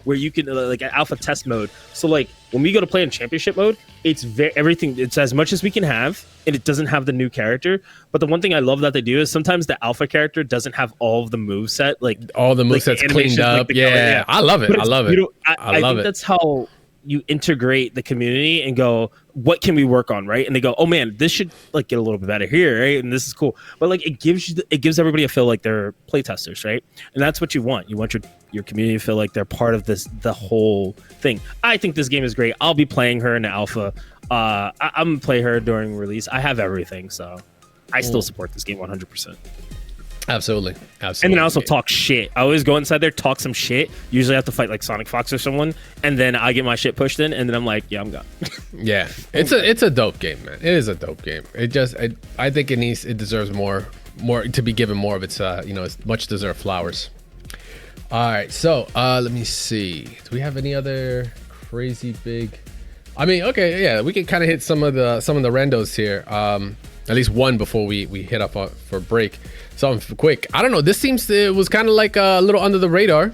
where you can like an alpha test mode. So like when we go to play in championship mode, it's everything. It's as much as we can have, and it doesn't have the new character. But the one thing I love that they do is sometimes the alpha character doesn't have all of the moveset, like all the movesets cleaned up. Yeah, I love it. I love it. I think that's how you integrate the community and go, what can we work on, right? And they go, oh man, this should like get a little bit better here, right? And this is cool. But like it gives everybody a feel like they're playtesters, right? And that's what you want. You want your community to feel like they're part of the whole thing. I think this game is great. I'll be playing her in the alpha. I'm gonna play her during release. I have everything, so I still support this game 100%. Absolutely. And then I also talk shit. I always go inside there, talk some shit. Usually I have to fight like Sonic Fox or someone, and then I get my shit pushed in, and then I'm like, yeah, I'm gone. Yeah, it's a dope game, man. It is a dope game. It just I think it deserves more to be given more of its its much deserved flowers. All right, so let me see. Do we have any other crazy big? I mean, okay, yeah, we can kind of hit some of the randos here. At least one before we hit up for break. Something quick. I don't know. This it was kind of like a little under the radar.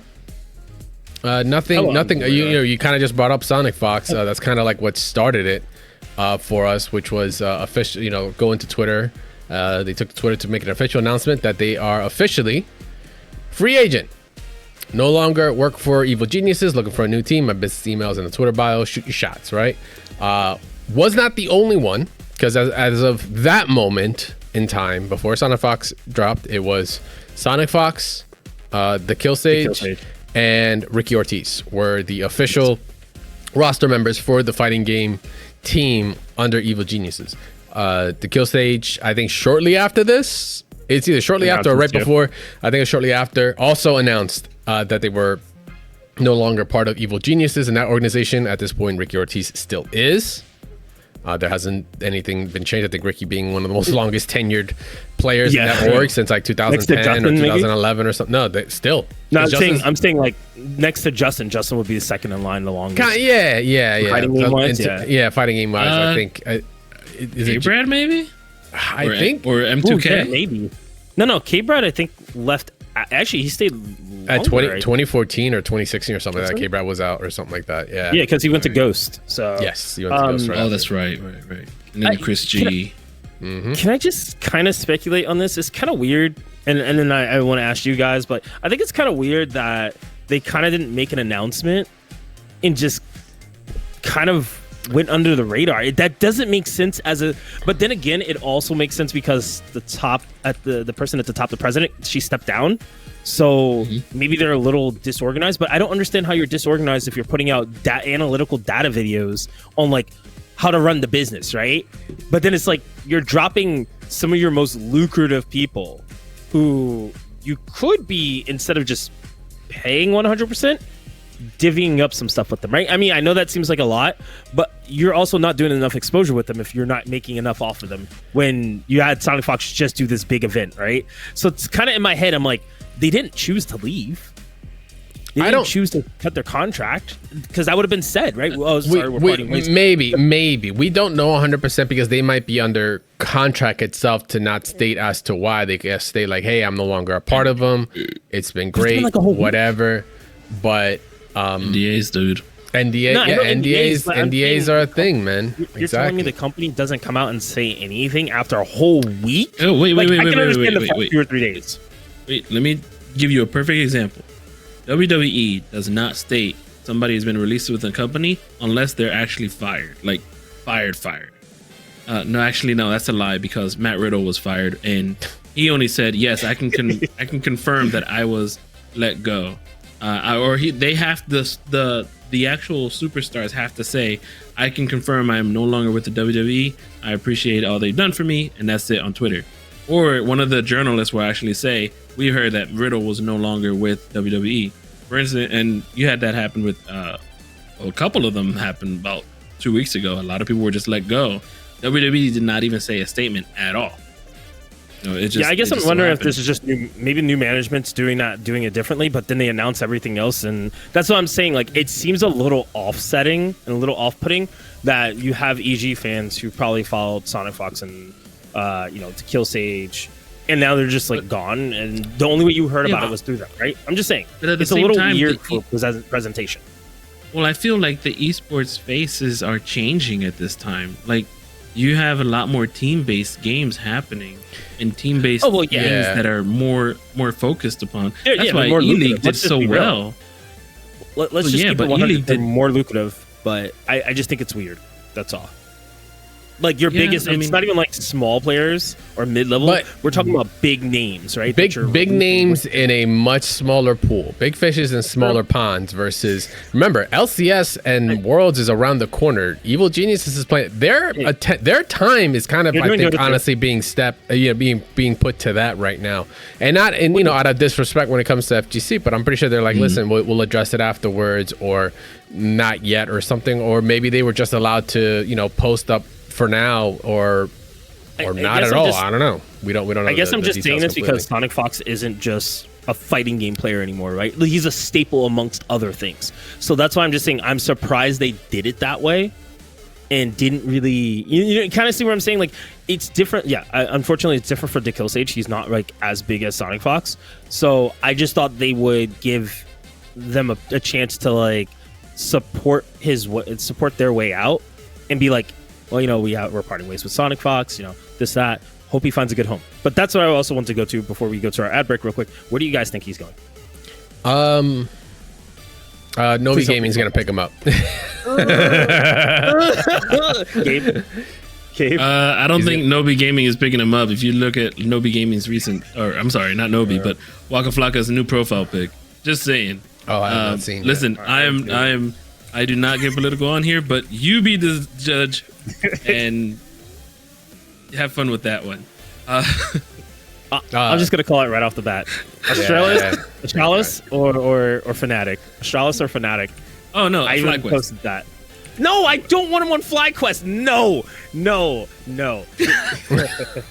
Nothing. You kind of just brought up Sonic Fox. That's kind of like what started it for us, which was official. Going to Twitter. They took to Twitter to make an official announcement that they are officially free agent. No longer work for Evil Geniuses. Looking for a new team. My business emails in the Twitter bio. Shoot your shots. Right. Was not the only one, because as of that moment in time, before Sonic Fox dropped, it was Sonic Fox, the Kill Stage, and Ricky Ortiz were the official roster members for the fighting game team under Evil Geniuses. The Kill Stage, I think shortly after this, it's either shortly after or right before, I think it's shortly after, also announced that they were no longer part of Evil Geniuses, and that organization at this point, Ricky Ortiz still is. There hasn't anything been changed. I think Ricky being one of the most longest tenured players in that org since like 2010 or 2011 or something. No, still. No, I'm saying like next to Justin would be the second in line, the longest. Yeah. Fighting game wise, fighting game wise, I think. Is it K-Brad maybe? I think, or M2K. Yeah, maybe. No, K-Brad I think left. Actually, he stayed longer, at 2014 or 2016 or something like that. K-Brad was out or something like that. Yeah, because he went to Ghost. So yes, he went to Ghost. Right. Oh, that's right. And then Chris G. Can I just kind of speculate on this? It's kind of weird, and then I want to ask you guys, but I think it's kind of weird that they kind of didn't make an announcement and just kind of went under the radar. That doesn't make sense but then again, it also makes sense because the person at the top, the president, she stepped down. So maybe they're a little disorganized, but I don't understand how you're disorganized if you're putting out analytical data videos on like how to run the business, right? But then it's like you're dropping some of your most lucrative people who you could be, instead of just paying 100%, divvying up some stuff with them, right? I mean, I know that seems like a lot, but you're also not doing enough exposure with them if you're not making enough off of them when you had Sonic Fox just do this big event, right? So it's kind of in my head, I'm like, they didn't choose to leave. They didn't choose to cut their contract, because that would have been said, right? Oh, sorry, we're parting ways. Maybe. We don't know 100% because they might be under contract itself to not state as to why. They can state like, hey, I'm no longer a part of them. It's been great, whatever. But NDAs, dude. NDAs are a thing, man. You're telling me the company doesn't come out and say anything after a whole week? Oh, wait. I can understand the first 2 or 3 days. Wait, let me give you a perfect example. WWE does not state somebody has been released with a company unless they're actually fired. Like, fired. No, that's a lie, because Matt Riddle was fired, and he only said, yes, I can confirm that I was let go. They have the actual superstars have to say, I can confirm I am no longer with the WWE. I appreciate all they've done for me, and that's it on Twitter. Or one of the journalists will actually say, we heard that Riddle was no longer with WWE, for instance. And you had that happen with a couple of them happened about 2 weeks ago. A lot of people were just let go. WWE did not even say a statement at all. I guess I'm wondering if this is just maybe new management's doing it differently, but then they announce everything else, and that's what I'm saying. Like, it seems a little offsetting and a little off-putting that you have EG fans who probably followed Sonic Fox and to Kill Sage and now they're just like gone, and the only way you heard about it was through them, right? I'm just saying, But at the it's a same little time, weird for presentation. Well, I feel like the esports faces are changing at this time. Like, you have a lot more team-based games happening, and team-based games that are more focused upon. That's why E-League did so well. Let's just keep it 100. They're more lucrative, but I just think it's weird. That's all. Like your biggest, it's not even like small players or mid-level. But we're talking about big names, right? Big names in a much smaller pool. Big fishes in smaller ponds versus, remember, LCS and Worlds is around the corner. Evil Geniuses is playing. Their time is kind of, I think, honestly, being being put to that right now. And not in, out of disrespect when it comes to FGC, but I'm pretty sure they're like, listen, we'll address it afterwards, or not yet, or something, or maybe they were just allowed to, post up for now, or not at all. I don't know. We don't know. I guess I'm just saying this because Sonic Fox isn't just a fighting game player anymore, right? He's a staple amongst other things. So that's why I'm just saying I'm surprised they did it that way and didn't really. You kind of see what I'm saying? Like, it's different. Yeah, unfortunately, it's different for Dick Sage. He's not like as big as Sonic Fox. So I just thought they would give them a chance to like support their way out and be like, well, we're parting ways with Sonic Fox, this, that. Hope he finds a good home. But that's what I also want to go to before we go to our ad break real quick. Where do you guys think he's going? Novi Gaming's going to pick him up. Gabe? I don't think Nobi Gaming is picking him up. If you look at Nobi Gaming's recent, or I'm sorry, not Nobi, but Waka Flocka's new profile pic. Just saying. Oh, I haven't seen. Listen, I do not get political on here, but you be the judge and have fun with that one. I'm just gonna call it right off the bat. Astralis or Fnatic. Astralis or Fnatic. Oh no, I even posted that. No, I don't want him on FlyQuest. No.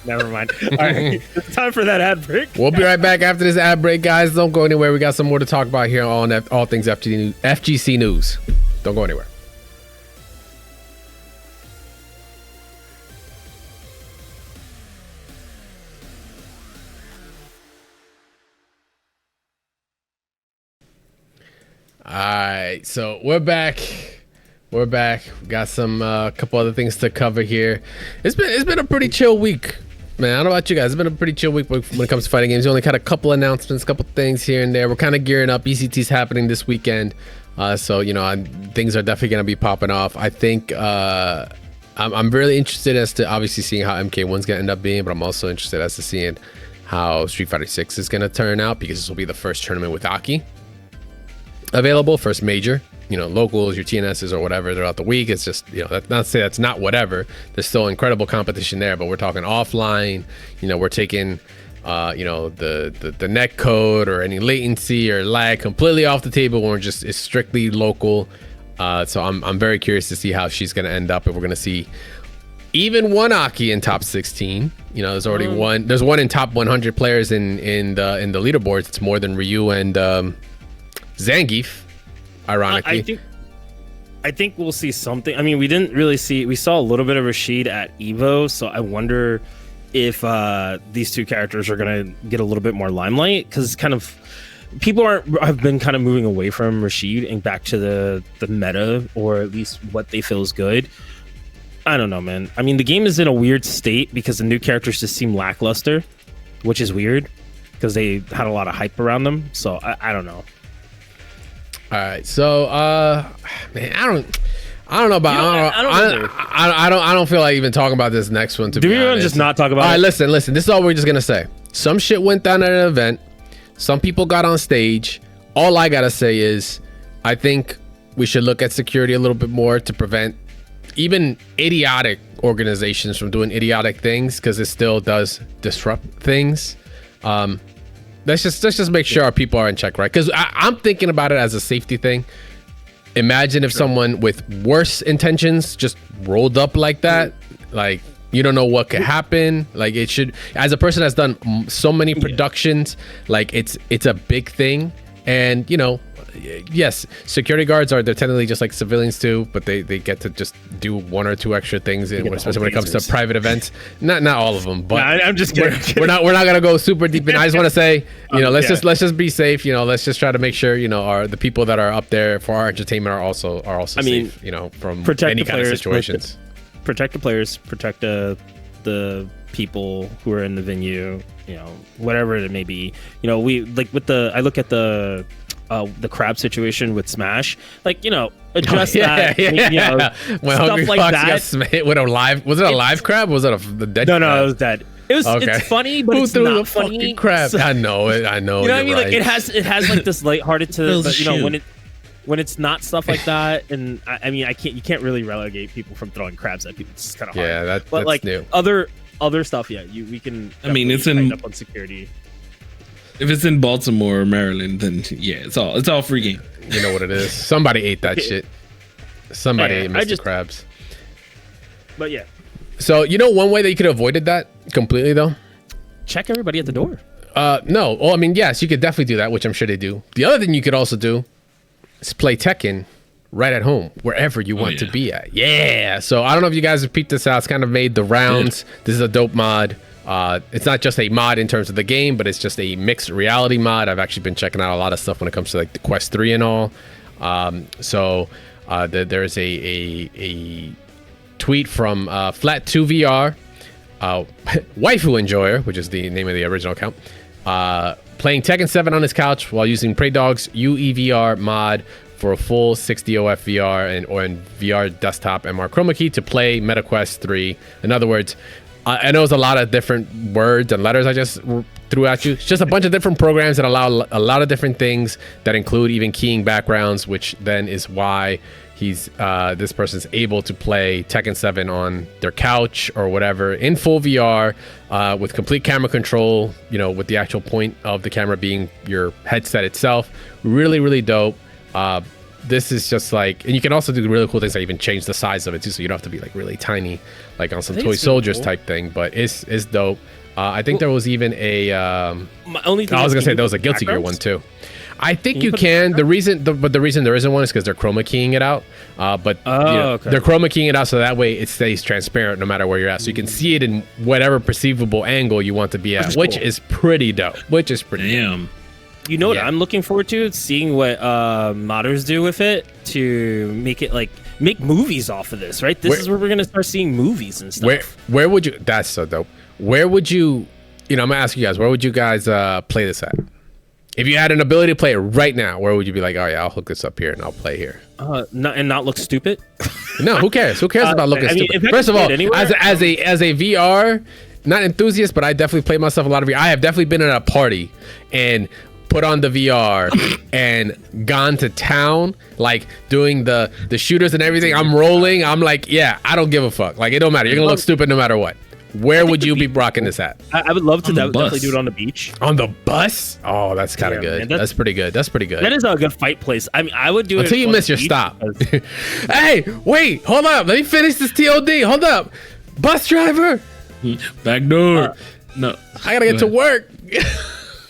Never mind. All right, it's time for that ad break. We'll be right back after this ad break, guys. Don't go anywhere. We got some more to talk about here on all things FGC News. Don't go anywhere. All right, so we're back. We got some couple other things to cover here. It's been a pretty chill week, man. I don't know about you guys. It's been a pretty chill week when it comes to fighting games. We only got a couple announcements, a couple things here and there. We're kind of gearing up. ECT's happening this weekend, so things are definitely gonna be popping off. I think I'm really interested as to obviously seeing how MK1's gonna end up being, but I'm also interested as to seeing how Street Fighter 6 is gonna turn out, because this will be the first tournament with Aki available, first major. Locals, your TNSs or whatever throughout the week. It's just, not to say that's not whatever. There's still incredible competition there, but we're talking offline. We're taking, the net code or any latency or lag completely off the table when it's strictly local. So I'm very curious to see how she's going to end up, if we're going to see even one Aki in top 16. There's already one. There's one in top 100 players in the leaderboards. It's more than Ryu and Zangief. Ironically, I think we'll see something. I mean, we didn't really see. We saw a little bit of Rashid at Evo, so I wonder if these two characters are gonna get a little bit more limelight, because kind of people have been kind of moving away from Rashid and back to the meta, or at least what they feel is good. I don't know, man. I mean, the game is in a weird state because the new characters just seem lackluster, which is weird because they had a lot of hype around them. So I don't know. All right, so man, I don't know about. I don't feel like even talking about this next one. To be honest, do we just not talk about? All right, it? listen. This is all we're just gonna say. Some shit went down at an event. Some people got on stage. All I gotta say is, I think we should look at security a little bit more to prevent even idiotic organizations from doing idiotic things, because it still does disrupt things. Let's just make sure our people are in check, right? Because I'm thinking about it as a safety thing. Imagine if someone with worse intentions just rolled up like that. Like, you don't know what could happen. Like, it should, as a person that's done so many productions, like it's a big thing. And yes, security guards they're technically just like civilians too, but they get to just do one or two extra things, especially when it comes to private events. Not all of them, but I'm just kidding. We're not gonna go super deep in. I just want to say, let's just be safe. Let's just try to make sure the people that are up there for our entertainment are also safe. From any kind of situations. Protect the players. Protect the people who are in the venue. Whatever it may be. We like with I look at the crab situation with Smash, address that. When stuff Hungry like Fox that. With a live, was it a live crab? Was it the dead? No, crab? it was dead. It was. Okay. It's funny, but who it's threw not the funny. Fucking crab? I know it. You know what I mean? Right. Like it has like this lighthearted to, but when it's not stuff like that, and you can't really relegate people from throwing crabs at people. It's kind of hard. Yeah, but that's like new. Other stuff, we can. It's up on security. If it's in Baltimore or Maryland, then it's all free game. You know what it is. Somebody ate that shit. Somebody ate Mr. Krabs. But yeah. So one way that you could have avoided that completely though? Check everybody at the door. No. Well, yes, you could definitely do that, which I'm sure they do. The other thing you could also do is play Tekken right at home, wherever you want to be at. Yeah. So I don't know if you guys have peeped this out. It's kind of made the rounds. Yeah. This is a dope mod. It's not just a mod in terms of the game, but it's just a mixed reality mod. I've actually been checking out a lot of stuff when it comes to like the Quest 3 and all. There's a tweet from Flat2VR, Waifu Enjoyer, which is the name of the original account, playing Tekken 7 on his couch while using Praydogs UEVR Mod for a full 60 OF VR or in VR desktop MR chroma key to play MetaQuest 3. In other words, I know it's a lot of different words and letters I just threw at you. It's just a bunch of different programs that allow a lot of different things that include even keying backgrounds, which then is why this person's able to play Tekken 7 on their couch or whatever in full VR with complete camera control, with the actual point of the camera being your headset itself. Really, really dope. This is just like, and you can also do really cool things that even change the size of it too, so you don't have to be like really tiny, like on some Toy Soldiers cool. type thing. But it's dope. I think there was even a. I was gonna say there was a Guilty Gear one too. I think you can. The reason there isn't one is because they're chroma keying it out. Okay. They're chroma keying it out so that way it stays transparent no matter where you're at, so you can see it in whatever perceivable angle you want to be at, which is pretty dope. Damn. You know what I'm looking forward to? It's seeing what modders do with it to make it make movies off of this, right? This is where we're gonna start seeing movies and stuff. Where would you? That's so dope. Where would you? I'm gonna ask you guys. Where would you guys play this at? If you had an ability to play it right now, where would you be like, oh yeah, I'll hook this up here and I'll play here? Not look stupid. No, who cares? Who cares about looking stupid? First of all, as a VR not enthusiast, but I definitely play myself a lot of VR. I have definitely been at a party and put on the VR and gone to town, like doing the shooters and everything. I'm rolling. I'm like, yeah, I don't give a fuck. Like, it don't matter. You're gonna look stupid no matter what. Where would you be rocking this at? I would love to definitely do it on the beach. On the bus? Oh, that's kind of good. Man, that's pretty good. That's pretty good. That is a good fight place. I would do it until you miss your stop. Hey, wait, hold up. Let me finish this TOD. Hold up, bus driver. Back door. No, I gotta get to work.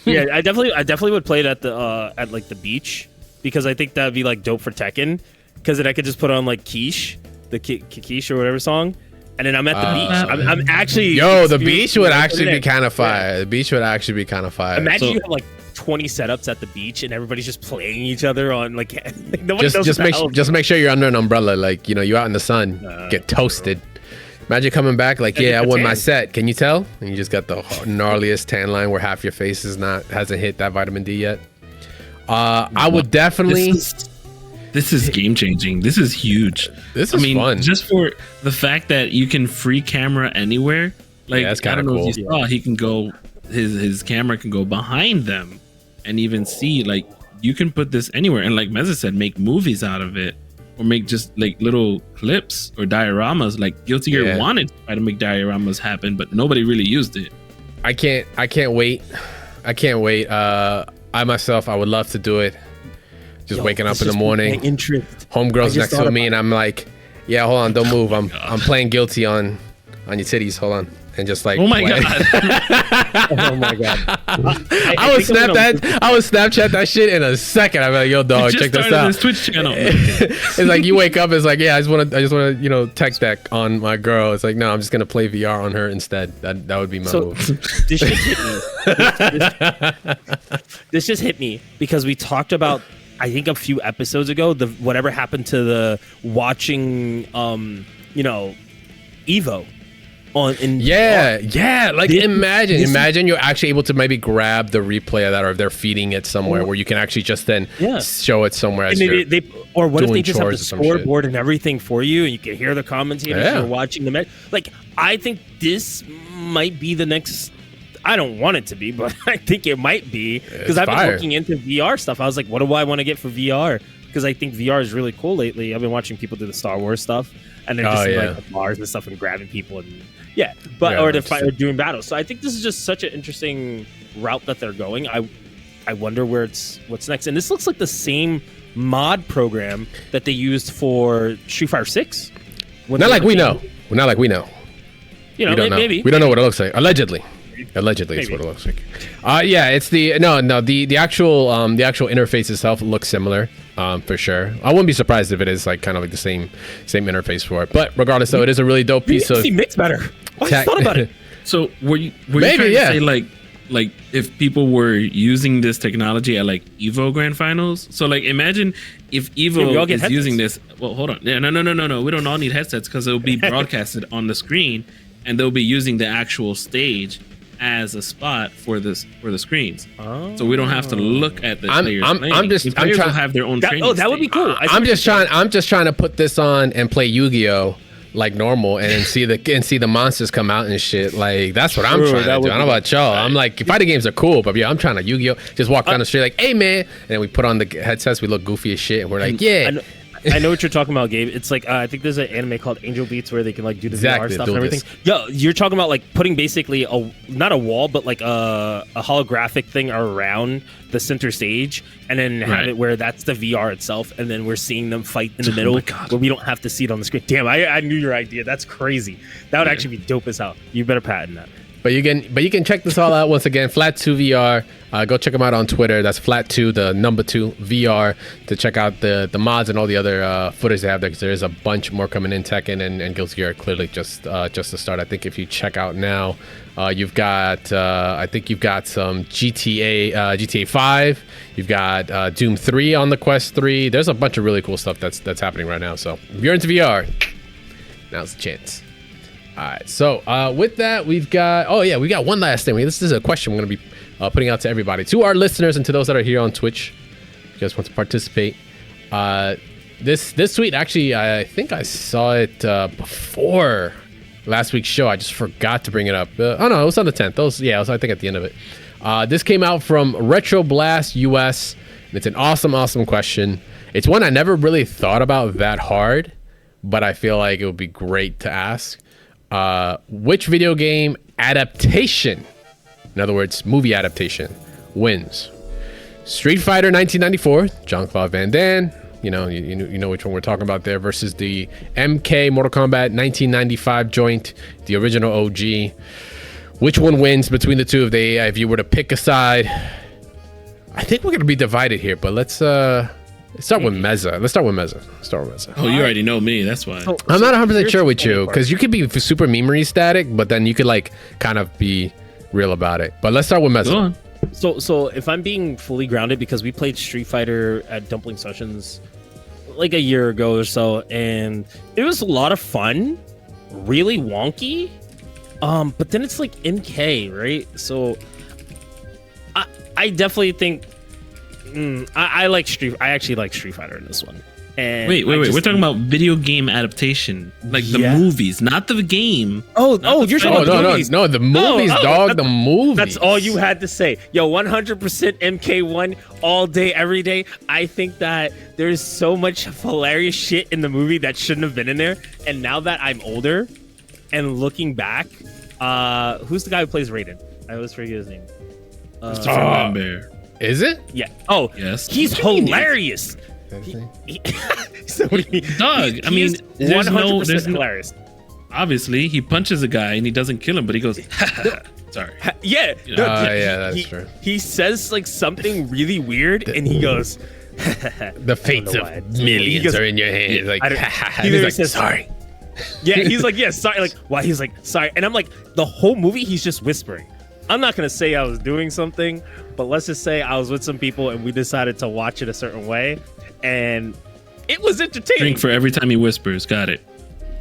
Yeah, I definitely would play it at the beach, because I think that'd be like dope for Tekken, because then I could just put on like Quiche, the Quiche or whatever song, and then I'm at the beach. I'm actually the beach would actually be kind of fire. The beach would actually be kind of fire. Imagine you have like 20 setups at the beach and everybody's just playing each other on like nobody knows just make sure you're under an umbrella, like you out in the sun, get toasted. Imagine coming back like, I won my set. Can you tell? And you just got the gnarliest tan line where half your face hasn't hit that vitamin D yet. I would definitely. This is game changing. This is huge. This is fun. Just for the fact that you can free camera anywhere. Like, that's kind of cool. If you saw, he can go. His camera can go behind them, and even see, like, you can put this anywhere. And like Meza said, make movies out of it. Or make just like little clips or dioramas. Like Guilty Gear wanted to try to make dioramas happen, but nobody really used it. I can't wait. I myself, I would love to do it. Just waking up in the morning. Homegirl's next to me, and I'm like, yeah, hold on, don't move. I'm playing Guilty on your titties. Hold on. and just like. Oh my play. god! Oh my god! I would snap that. I would Snapchat that shit in a second. I'd be like, "Yo, dog, check this out." This Twitch channel. It's like you wake up. It's like, yeah, I just want to, tech deck on my girl. It's like, no, I'm just gonna play VR on her instead. That would be my move. This just hit me. This just hit me because we talked about, I think a few episodes ago, whatever happened to the watching, Evo. Like imagine you're actually able to maybe grab the replay of that, or if they're feeding it somewhere where you can actually just then show it somewhere. As or what if they just have the scoreboard and everything for you, and you can hear the commentators and you're watching the match? Like, I think this might be the next. I don't want it to be, but I think it might be, because I've been looking into VR stuff. I was like, what do I want to get for VR? Because I think VR is really cool lately. I've been watching people do the Star Wars stuff, and then just like the bars and stuff and grabbing people and or doing battles. So I think this is just such an interesting route that they're going. I wonder what's next. And this looks like the same mod program that they used for Street Fighter 6. Not like we know. You know, maybe we don't know what it looks like. Allegedly is what it looks like. It's the actual interface itself looks similar, for sure. I wouldn't be surprised if it is like kind of like the same interface for it. But regardless, though, it is a really dope piece of. Mix better. I thought about it. So were you trying to say like if people were using this technology at like Evo Grand Finals? So like imagine if Evo is using this. Well, hold on. Yeah, no. We don't all need headsets, because it'll be broadcasted on the screen, and they'll be using the actual stage as a spot for the screens. So we don't have to look at the players. I'm trying to have their own training. That would be cool. I'm just trying to put this on and play Yu-Gi-Oh! Like normal, and see the monsters come out and shit. Like, that's what I'm trying to do. I don't know about y'all. I'm like, fighting games are cool, but I'm trying to Yu-Gi-Oh! Just walk down the street like, hey man, and then we put on the headsets, we look goofy as shit, and we're like, I know what you're talking about, Gabe. It's like I think there's an anime called Angel Beats where they can like do the VR stuff and everything. Yo, you're talking about like putting basically not a wall, but like a holographic thing around the center stage, and then have it where that's the VR itself, and then we're seeing them fight in the middle where we don't have to see it on the screen. Damn, I knew your idea. That's crazy. That would actually be dope as hell. You better patent that. But you can check this all out once again. Flat2 VR. Go check them out on Twitter. That's Flat2, the number 2 VR, to check out the mods and all the other footage they have there, because there is a bunch more coming in. Tekken and Guilty Gear are clearly just to start. I think if you check out now, you've got some GTA 5. You've got Doom 3 on the Quest 3. There's a bunch of really cool stuff that's happening right now. So if you're into VR, now's the chance. All right, so with that, we've got one last thing. This is a question we're going to be putting out to everybody, to our listeners and to those that are here on Twitch. If you guys want to participate, this tweet, actually, I think I saw it before last week's show. I just forgot to bring it up. It was on the 10th. It was I think at the end of it. This came out from Retro Blast US, and it's an awesome question. It's one I never really thought about that hard, but I feel like it would be great to ask. Which video game adaptation, in other words, movie adaptation, wins? Street Fighter 1994, Jean-Claude Van Damme, you know which one we're talking about there, versus the MK Mortal Kombat 1995 joint, the original OG. Which one wins between the two? If you were to pick a side, I think we're gonna be divided here, but let's start with Meza. Let's start with Meza. Oh, you already know me. That's why. I'm not 100% sure with you, because you could be super memory static, but then you could like kind of be real about it. But let's start with Meza. Go on. So if I'm being fully grounded, because we played Street Fighter at Dumpling Sessions like a year ago or so, and it was a lot of fun, really wonky. But then it's like MK, right? So I definitely think I actually like Street Fighter in this one. And wait. We're talking about video game adaptation, like the movies, not the game. You're talking about the movies. No, the movies, dog. The movies. That's all you had to say. Yo, 100% MK1 all day, every day. I think that there's so much hilarious shit in the movie that shouldn't have been in there. And now that I'm older and looking back, who's the guy who plays Raiden? I always forget his name. Christopher Lambert. Is it? Yeah. Oh, yes. He's hilarious. So what do you mean? Doug, I mean, there's 100% hilarious. obviously he punches a guy and he doesn't kill him, but he goes, sorry. Yeah. You know? Yeah, that's true. He says like something really weird, and he goes, the fates of millions are in your hands. Like, he's like, sorry. Yeah, he's like, yeah, sorry. Like, why? He's like, sorry. And I'm like, the whole movie, he's just whispering. I'm not gonna say I was doing something, but let's just say I was with some people and we decided to watch it a certain way, and it was entertaining. Drink for every time he whispers. Got it.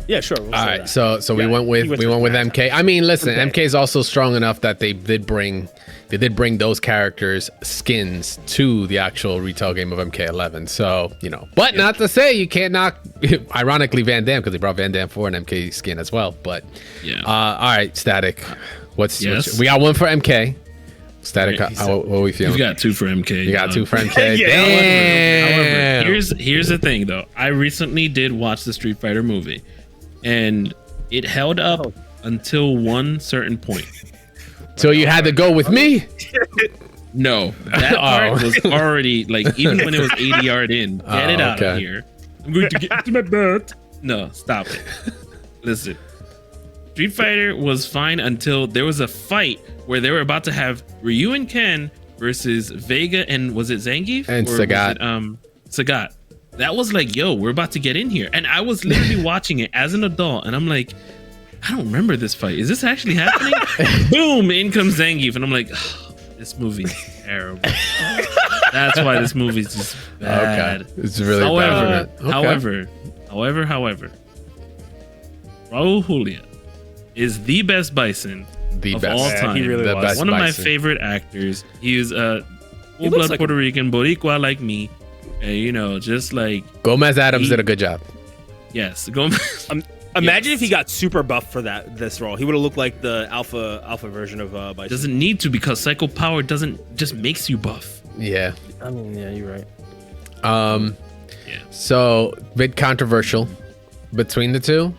Yeah, sure. We'll All say right, that. so we went with MK. I mean, listen, Okay. MK is also strong enough that they did bring those characters skins to the actual retail game of MK11. So but not to say you can't knock. Ironically, Van Damme, because they brought Van Damme for an MK skin as well. But yeah. All right, Static. What's Yes? we got one for MK. Static. What are we feeling? You've got two for MK. You got two for MK. Yeah, Damn. However, here's the thing though. I recently did watch the Street Fighter movie, and it held up until one certain point. So you had to go with me? No, that part was already like, even when it was 80 yard in. Get it out of here. I'm going to get to my butt. No, stop it. Listen, Street Fighter was fine until there was a fight where they were about to have Ryu and Ken versus Vega and was it Zangief? And Sagat. Sagat. That was like, yo, we're about to get in here. And I was literally watching it as an adult, and I'm like, I don't remember this fight. Is this actually happening? Boom, in comes Zangief, and I'm like, oh, this movie's terrible. That's why this movie's just bad. Okay. It's really bad. However, Raul Julia is the best Bison of all time. He really was. One of my Bison. favorite actors. He's a He full looks blood like Puerto Rican, Boricua like me. And just like Gomez Adams did a good job. yes, Imagine if he got super buff for this role. He would have looked like the alpha version of Bison. doesn't need to, because Psycho Power doesn't just makes you buff. Yeah. I mean, yeah, you're right. Yeah, So bit controversial between the two.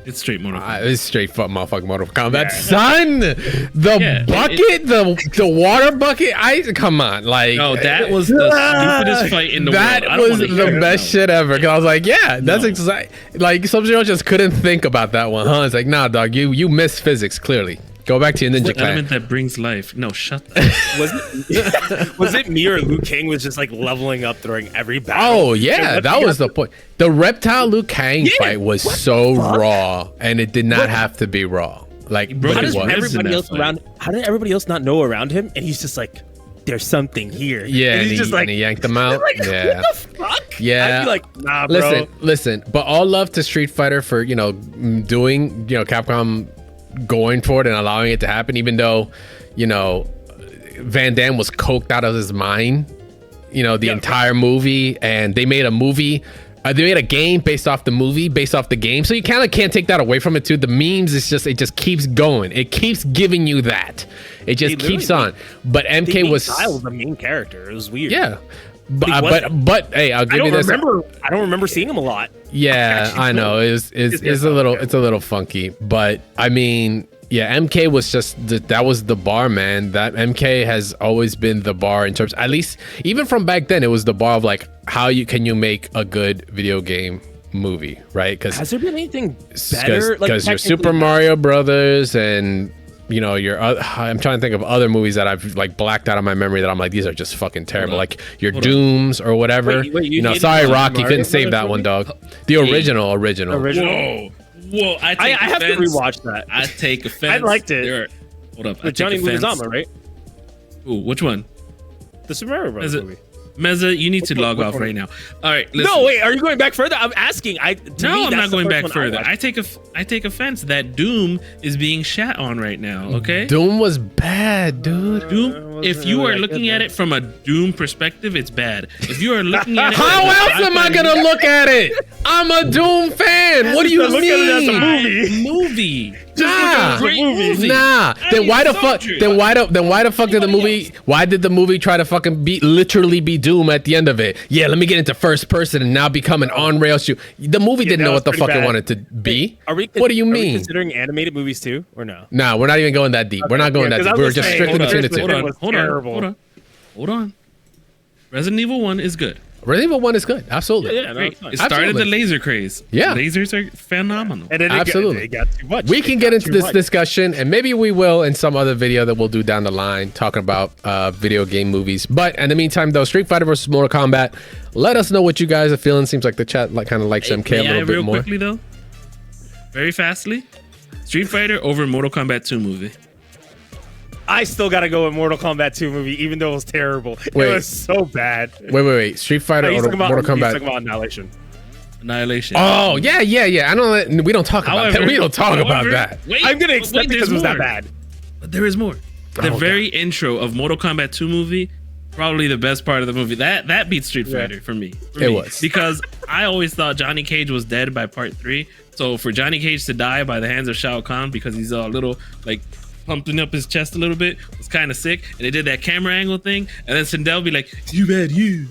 it's straight Mortal Kombat. It's straight motherfucking Mortal Kombat, son. The Yeah, bucket, the water bucket. Come on, like No, that was the stupidest fight in the that world. I don't was wanna the hear it best now. shit ever. Cause I was like, yeah, that's No. exactly like Sub-Zero just couldn't think about that one, huh? It's like, nah, dog, you missed physics clearly. Go back to your ninja The clan. element that brings life. No, shut the Was it me or Liu Kang was just like leveling up during every battle? Oh yeah, that was the point. The reptile Liu Kang fight was so raw, and it did not have to be raw. Like, broke but his it was. ribs in that fight. How did everybody else not know around him? And he's just like, there's something here. Yeah, and and he's just like, he yanked them out. like, Yeah. what the fuck? Yeah. I'd be like, nah, bro. Listen. But all love to Street Fighter for doing Capcom going for it and allowing it to happen, even though Van Damme was coked out of his mind. The entire movie, and they made a movie. They made a game based off the movie, based off the game. So you kind of can't take that away from it too. The memes, it just keeps going. It keeps giving you that. It just keeps on. But MK was Kyle was the main character. It was weird. yeah. But hey, I'll give you this. I don't remember seeing him a lot. Yeah, I know. It's a little funky, but I mean, yeah, MK was just that was the bar, man. That MK has always been the bar in terms, at least even from back then, it was the bar of like how can you make a good video game movie, right? Because Has there been anything better? Because your Super Mario Brothers and I'm trying to think of other movies that I've like blacked out of my memory that I'm like, these are just fucking terrible. Like your Dooms or whatever. Wait, Sorry, Rock, you Mario couldn't save that Brothers one, movie? dog. The original. Whoa! I have to rewatch that. I take offense. I liked it. Hold up. With Johnny Leguizamo, right? Ooh, which one? The Super Mario Brothers movie. Meza, you need to log off right now. All right, listen. No, wait. Are you going back further? I'm asking. I'm not going back further. I take offense that Doom is being shat on right now. Okay. Doom was bad, dude. Doom. If you are looking at it from a Doom perspective, it's bad. If you are looking at it, How else am I gonna look at it? I'm a Doom fan. What do you Look at it as a mean? movie. Nah. Then why the fuck? Then why the fuck did the movie? Why did the movie try to fucking literally be Doom at the end of it? Yeah, let me get into first person and now become an on rail shoot. The movie didn't know what the fuck it wanted to be. What do you mean? Are we considering animated movies too, or no? Nah, we're not even going that deep. We're not going that deep. We're just strictly between the two. Hold on. Resident Evil 1 is good. Resident Evil 1 is good. Absolutely. Yeah, no, Great. it's fine. It started Absolutely. the laser craze. Yeah. Lasers are phenomenal. And then Absolutely. it got too much. We can get into this discussion, and maybe we will in some other video that we'll do down the line, talking about video game movies. But in the meantime, though, Street Fighter versus Mortal Kombat, let us know what you guys are feeling. Seems like the chat kind of likes MK a little bit real more. quickly, though, very fastly, Street Fighter over Mortal Kombat 2 movie. I still gotta go with Mortal Kombat 2 movie, even though it was terrible. Wait. It was so bad. Wait. Street Fighter or Mortal He's Kombat? talking about Annihilation. Annihilation. Oh, yeah. I know. We don't talk about that. We don't talk about that. Wait, I'm gonna accept it because it was that more. bad. But there is more. The Oh, very intro of Mortal Kombat 2 movie, probably the best part of the movie. That beats Street Fighter for me. It was. Because I always thought Johnny Cage was dead by part 3. So for Johnny Cage to die by the hands of Shao Kahn because he's a little like pumping up his chest a little bit was kind of sick. And they did that camera angle thing, and then Sindel be like, "You bad, you."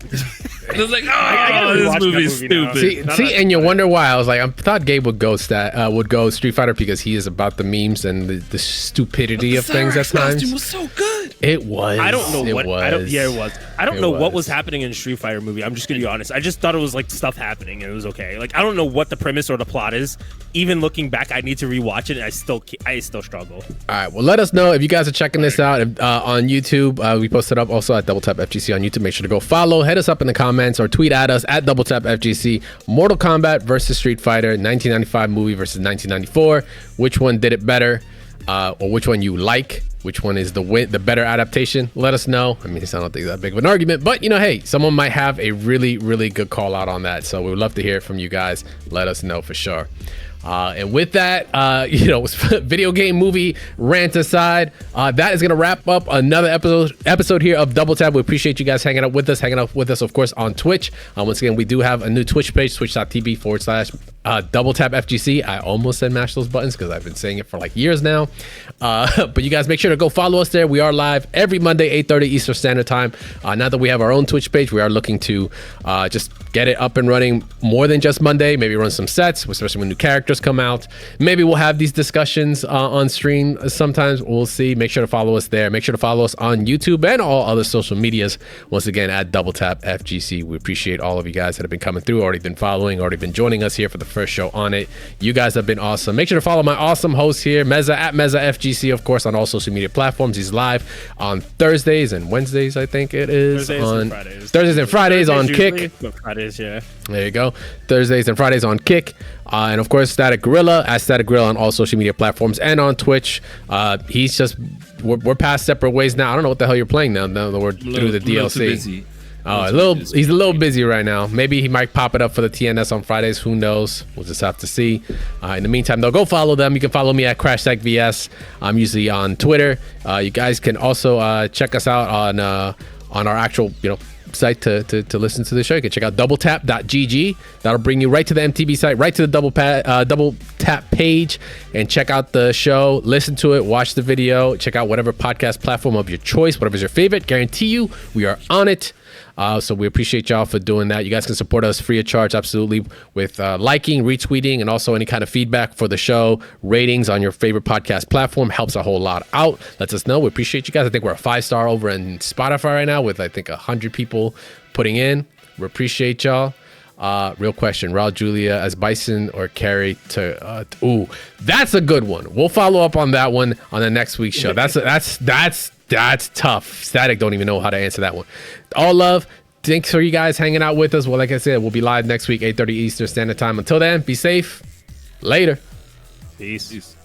It was like, gotta this rewatch movie's that movie now. stupid. And you wonder why. I was like, I thought Gabe would go Street Fighter because he is about the memes and the stupidity of things at Cyrax costume times. was so good. It was. I don't know it what. Was. I don't. Yeah, it was. I don't It know what was. was happening in Street Fighter movie. I'm just gonna be honest. I just thought it was like stuff happening and it was okay. Like I don't know what the premise or the plot is. Even looking back, I need to rewatch it. And I still struggle. All right. Well, let us know if you guys are checking this out on YouTube. We posted up also at Double Tap FGC on YouTube. Make sure to go follow. Hit us up in the comments or tweet at us at Double Tap FGC. Mortal Kombat versus Street Fighter, 1995 movie versus 1994. Which one did it better? Or which one you like? Which one is the better adaptation? Let us know. I mean, I don't think that big of an argument, but hey, someone might have a really, really good call out on that. So we would love to hear it from you guys. Let us know for sure. And with that, video game movie rant aside, that is going to wrap up another episode here of Double Tap. We appreciate you guys hanging out with us, of course, on Twitch. Once again, we do have a new Twitch page, twitch.tv/Double Tap FGC. I almost said mash those buttons because I've been saying it for like years now. But you guys make sure to go follow us there. We are live every Monday, 8:30 Eastern Standard Time. Now that we have our own Twitch page, we are looking to just get it up and running more than just Monday. Maybe run some sets, especially when new characters come out. Maybe we'll have these discussions on stream sometimes. We'll see. Make sure to follow us there. Make sure to follow us on YouTube and all other social medias. Once again, at Double Tap FGC. We appreciate all of you guys that have been coming through, already been following, already been joining us here for the first show on it. You guys have been awesome. Make sure to follow my awesome host here, Meza, at Meza FGC, of course, on all social media platforms. He's live on Thursdays and Wednesdays, I think it is. Thursdays and Fridays on Kick. Fridays, yeah. There you go. Thursdays and Fridays on Kick. And of course, Static Gorilla, at Static Gorilla on all social media platforms and on Twitch. We're past separate ways now. I don't know what the hell you're playing now that we're through the DLC. He's a little busy right now. Maybe he might pop it up for the TNS on Fridays. Who knows? We'll just have to see. In the meantime, though, go follow them. You can follow me at CrashTechVS. I'm usually on Twitter. You guys can also check us out on our actual, site to listen to the show. You can check out doubletap.gg. That'll bring you right to the MTV site, right to the Double Tap page, and check out the show, listen to it, watch the video, check out whatever podcast platform of your choice, whatever's your favorite. Guarantee you we are on it. So we appreciate y'all for doing that. You guys can support us free of charge, absolutely, with liking, retweeting, and also any kind of feedback for the show. Ratings on your favorite podcast platform helps a whole lot out. Lets us know. We appreciate you guys. I think we're a 5-star over in Spotify right now with, I think, 100 people putting in. We appreciate y'all. Real question, Raul Julia as Bison or Carrie to that's a good one. We'll follow up on that one on the next week's show. That's tough. Static don't even know how to answer that one. All love. Thanks for you guys hanging out with us. Well, like I said, we'll be live next week, 8:30 Eastern Standard Time. Until then, be safe. Later. Peace.